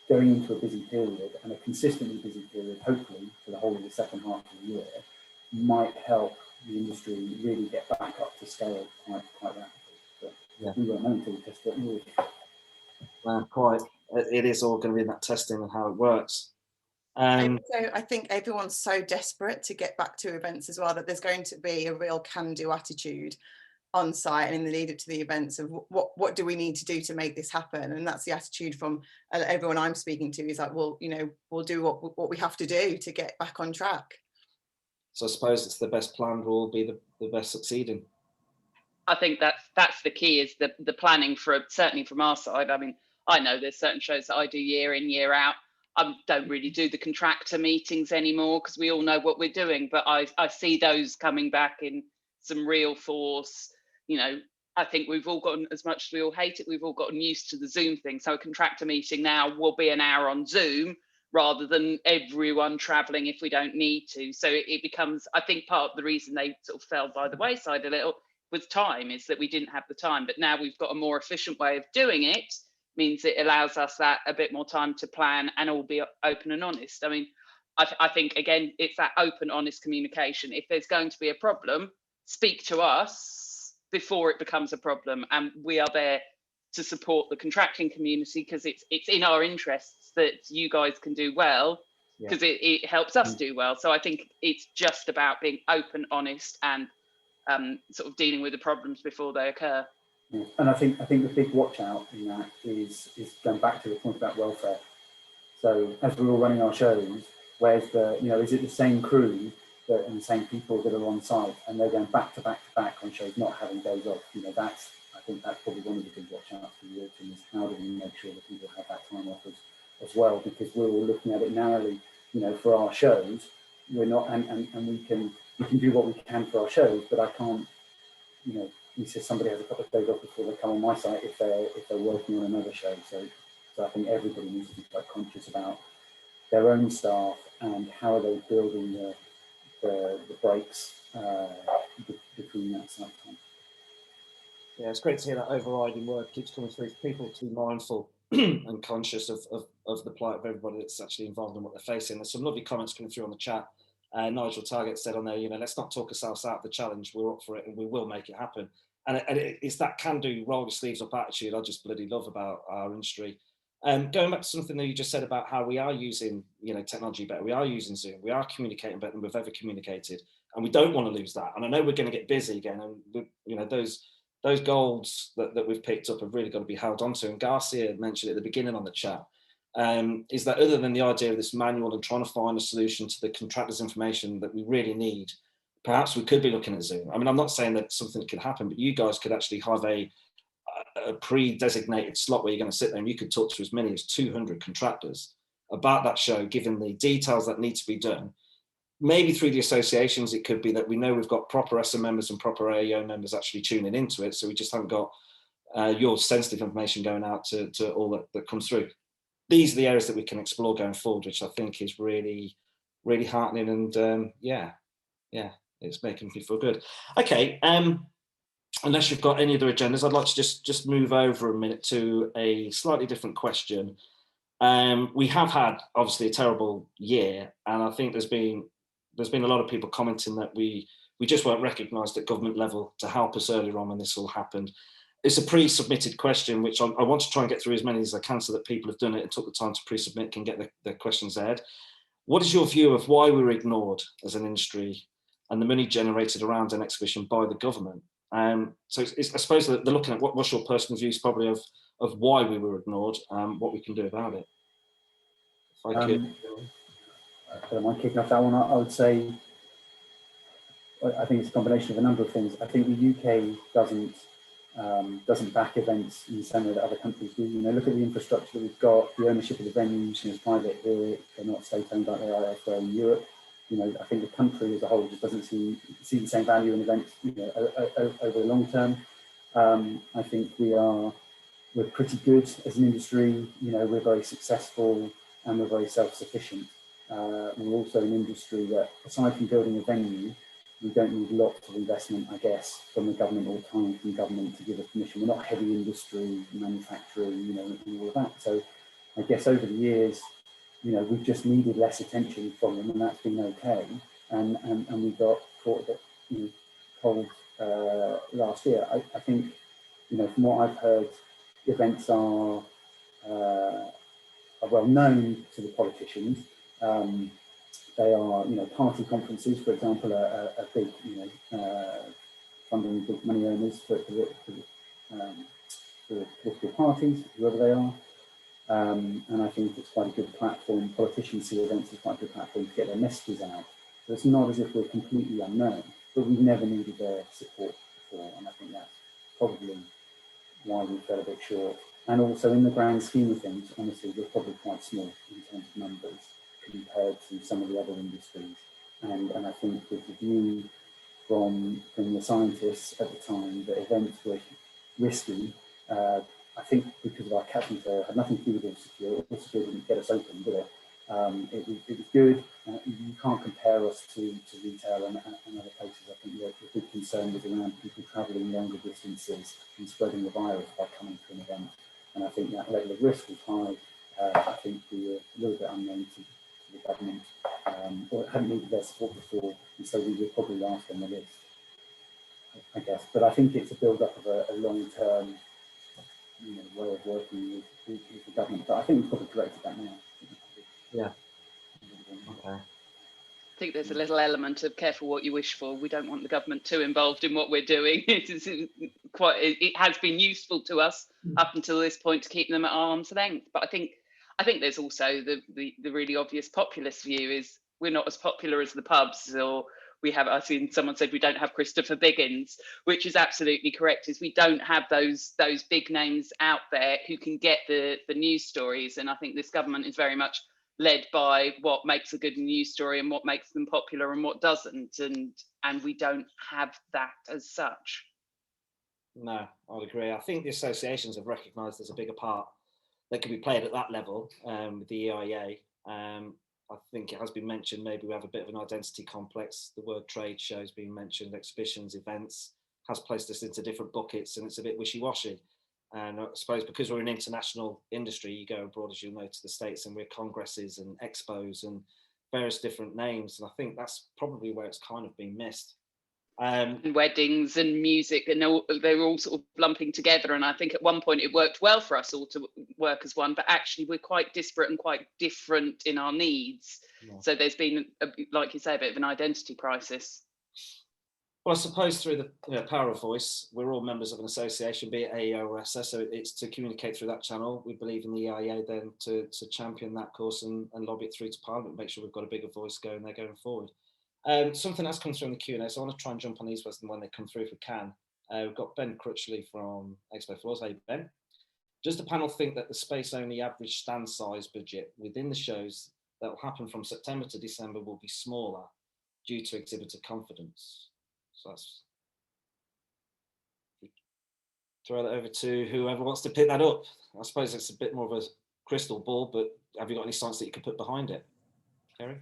going into a busy period and a consistently busy period, hopefully for the whole of the second half of the year, might help the industry really get back up to scale quite rapidly. But yeah, we won't know until we test it. Quite. It is all going to be in that testing and how it works. So I think everyone's so desperate to get back to events as well, that there's going to be a real can-do attitude on site and in the lead up to the events of what do we need to do to make this happen. And that's the attitude from everyone I'm speaking to, is like, well, we'll do what we have to do to get back on track. So I suppose it's the best planned will all be the best succeeding. I think that's the key, is the planning, certainly from our side. I mean, I know there's certain shows that I do year in, year out. I don't really do the contractor meetings anymore because we all know what we're doing, but I see those coming back in some real force. I think we've all gotten, as much as we all hate it, we've all gotten used to the Zoom thing. So a contractor meeting now will be an hour on Zoom rather than everyone traveling if we don't need to. So it becomes, I think part of the reason they sort of fell by the wayside a little with time is that we didn't have the time, but now we've got a more efficient way of doing it, means it allows us that a bit more time to plan and all be open and honest. I mean, I think, again, it's that open, honest communication. If there's going to be a problem, speak to us before it becomes a problem, and we are there to support the contracting community, because it's in our interests that you guys can do well, because it helps us do well. So I think it's just about being open, honest, and sort of dealing with the problems before they occur. Yeah. And I think the big watch out in that is going back to the point about welfare. So as we're all running our shows, where's is it the same crew and the same people that are on site, and they're going back to back on shows, not having days off? I think that's probably one of the big watch outs for the autumn, is how do we make sure that people have that time off as well, because we're all looking at it narrowly. For our shows, we're not, and we can do what we can for our shows, but I can't, he says somebody has a couple of days off before they come on my site if they're working on another show. So I think everybody needs to be quite conscious about their own staff and how are they building the breaks between that site time. Yeah, it's great to hear that overriding word keeps coming through for people to be mindful and conscious of the plight of everybody that's actually involved in what they're facing. There's some lovely comments coming through on the chat. Nigel Target said on there, let's not talk ourselves out of the challenge. We're up for it and we will make it happen. And it's that can-do, roll your sleeves up attitude I just bloody love about our industry. Going back to something that you just said about how we are using, technology better, we are using Zoom, we are communicating better than we've ever communicated, and we don't want to lose that. And I know we're going to get busy again, and those goals that we've picked up have really got to be held onto. And Garcia mentioned at the beginning on the chat, is that other than the idea of this manual and trying to find a solution to the contractor's information that we really need, perhaps we could be looking at Zoom. I mean, I'm not saying that something could happen, but you guys could actually have a pre-designated slot where you're going to sit there and you could talk to as many as 200 contractors about that show, given the details that need to be done. Maybe through the associations, it could be that we know we've got proper ESSA members and proper AEO members actually tuning into it, so we just haven't got your sensitive information going out to all that comes through. These are the areas that we can explore going forward, which I think is really, really heartening, and yeah, it's making me feel good. Okay, unless you've got any other agendas, I'd like to just move over a minute to a slightly different question. We have had obviously a terrible year, and I think there's been a lot of people commenting that we just weren't recognised at government level to help us earlier on when this all happened. It's a pre-submitted question, which I want to try and get through as many as I can so that people have done it and took the time to pre-submit can get the questions aired. What is your view of why we were ignored as an industry and the money generated around an exhibition by the government? So I suppose that they're looking at what's your personal views probably of why we were ignored and what we can do about it. If I could. I don't mind kicking off that one. I would say, I think it's a combination of a number of things. I think the UK doesn't back events in the same way that other countries do. Look at the infrastructure that we've got, the ownership of the venues, it's private here, they're not state-owned like they are elsewhere in Europe. I think the country as a whole just doesn't see the same value in events, over the long term. I think we're pretty good as an industry. We're very successful and we're very self-sufficient. We're also an industry that, aside from building a venue, we don't need lots of investment, I guess, from the government or time from government to give us permission. We're not heavy industry, manufacturing, and all of that. So I guess over the years, we've just needed less attention from them, and that's been okay. And we got caught a bit cold last year. I think, from what I've heard, events are well known to the politicians. They are, party conferences, for example, are big, funding big money owners for the political parties, whoever they are. And I think it's quite a good platform. Politicians see events as quite a good platform to get their messages out. So it's not as if we're completely unknown, but we've never needed their support before. And I think that's probably why we fell a bit short. And also, in the grand scheme of things, honestly, we're probably quite small in terms of numbers compared to some of the other industries. And I think with the view from the scientists at the time that events were risky, I think because of our catchment area, had nothing to do with All Secure didn't get us open, did it? It was good. You can't compare us to retail and other places. I think the big concern was around people travelling longer distances and spreading the virus by coming to an event. And I think that level of risk was high. I think we were a little bit unknown to the government, or hadn't needed their support before, and so we were probably last on the list, I guess. But I think it's a build-up of a long-term way of working with the government. But I think we've probably corrected that now. Yeah. Okay. I think there's a little element of careful what you wish for. We don't want the government too involved in what we're doing. It has been useful to us up until this point to keep them at arm's length. But I think there's also the really obvious populist view is we're not as popular as the pubs, or I've seen someone said we don't have Christopher Biggins, which is absolutely correct, is we don't have those big names out there who can get the news stories. And I think this government is very much led by what makes a good news story and what makes them popular and what doesn't, and we don't have that as such. No, I'd agree. I think the associations have recognised there's a bigger part that can be played at that level with the EIA. I think it has been mentioned, maybe we have a bit of an identity complex. The word trade show has been mentioned, exhibitions, events, has placed us into different buckets, and it's a bit wishy-washy. And I suppose because we're an international industry, you go abroad, as you know, to the States, and we're congresses and expos and various different names. And I think that's probably where it's kind of been missed. And weddings and music, and they were all sort of lumping together. And I think at one point it worked well for us all to work as one, but actually we're quite disparate and quite different in our needs. Yeah. So there's been, like you say, a bit of an identity crisis. Well, I suppose through the power of voice, we're all members of an association, be it AEO or ESSA, so it's to communicate through that channel. We believe in the EIA then to champion that course and lobby it through to Parliament, make sure we've got a bigger voice going there going forward. Something that's come through in the Q&A, so I want to try and jump on these when they come through if we can. We've got Ben Crutchley from Expo Floors. Hey, Ben. Does the panel think that the space-only average stand size budget within the shows that will happen from September to December will be smaller due to exhibitor confidence? So that's, throw that over to whoever wants to pick that up. I suppose it's a bit more of a crystal ball, but have you got any science that you could put behind it? Kerry?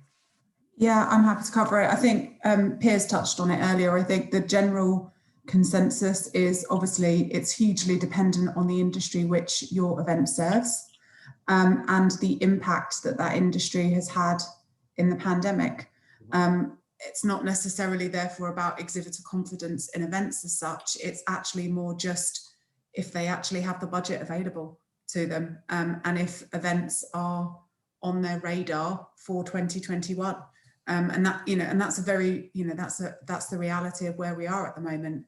Yeah, I'm happy to cover it. I think Piers touched on it earlier. I think the general consensus is obviously it's hugely dependent on the industry which your event serves, and the impact that industry has had in the pandemic. It's not necessarily therefore about exhibitor confidence in events as such. It's actually more just if they actually have the budget available to them, and if events are on their radar for 2021. And that, and that's a very, that's the reality of where we are at the moment.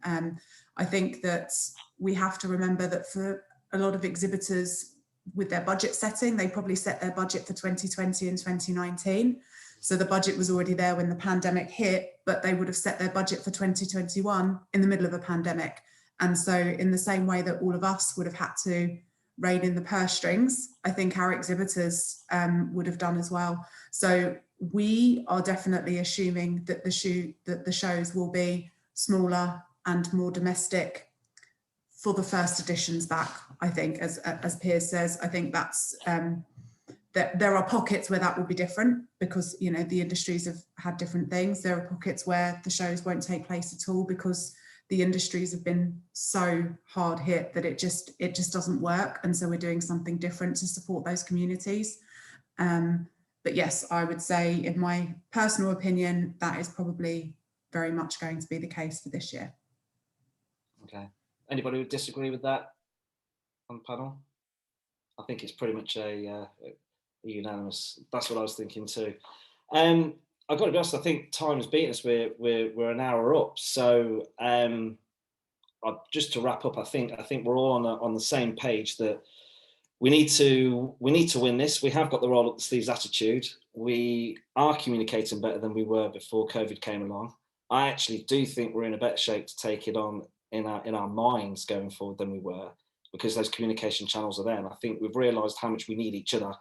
I think that we have to remember that for a lot of exhibitors with their budget setting, they probably set their budget for 2020 and 2019. So the budget was already there when the pandemic hit, but they would have set their budget for 2021 in the middle of a pandemic. And so in the same way that all of us would have had to rein in the purse strings, I think our exhibitors would have done as well. So we are definitely assuming that the shows will be smaller and more domestic for the first editions back. I think, as Piers says, I think that's that there are pockets where that will be different because, you know, the industries have had different things. There are pockets where the shows won't take place at all because the industries have been so hard hit that it just doesn't work. And so we're doing something different to support those communities. But yes, I would say, in my personal opinion, that is probably very much going to be the case for this year. Okay. Anybody would disagree with that on the panel? I think it's pretty much a unanimous. That's what I was thinking too. I've got to be honest, I think time has beaten us. We're an hour up. So just to wrap up, I think we're all on the same page that we need to win this. We have got the roll up the sleeves attitude. We are communicating better than we were before COVID came along. I actually do think we're in a better shape to take it on in our minds going forward than we were, because those communication channels are there. And I think we've realised how much we need each other.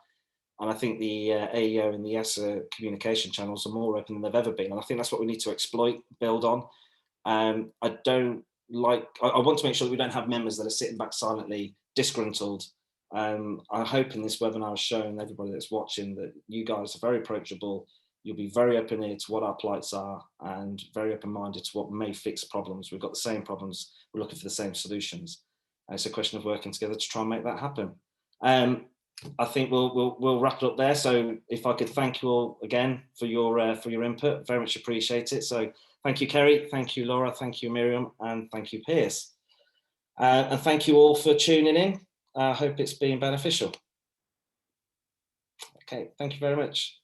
And I think the AEO and the ESSA communication channels are more open than they've ever been. And I think that's what we need to exploit, build on. I want to make sure that we don't have members that are sitting back silently disgruntled. I hope in this webinar has shown everybody that's watching that you guys are very approachable. You'll be very open-eared to what our plights are and very open-minded to what may fix problems. We've got the same problems. We're looking for the same solutions. And it's a question of working together to try and make that happen. I think we'll wrap it up there. So if I could thank you all again for your input, very much appreciate it. So thank you, Kerry. Thank you, Laura. Thank you, Miriam. And thank you, Piers. And thank you all for tuning in. I hope it's been beneficial. Okay, thank you very much.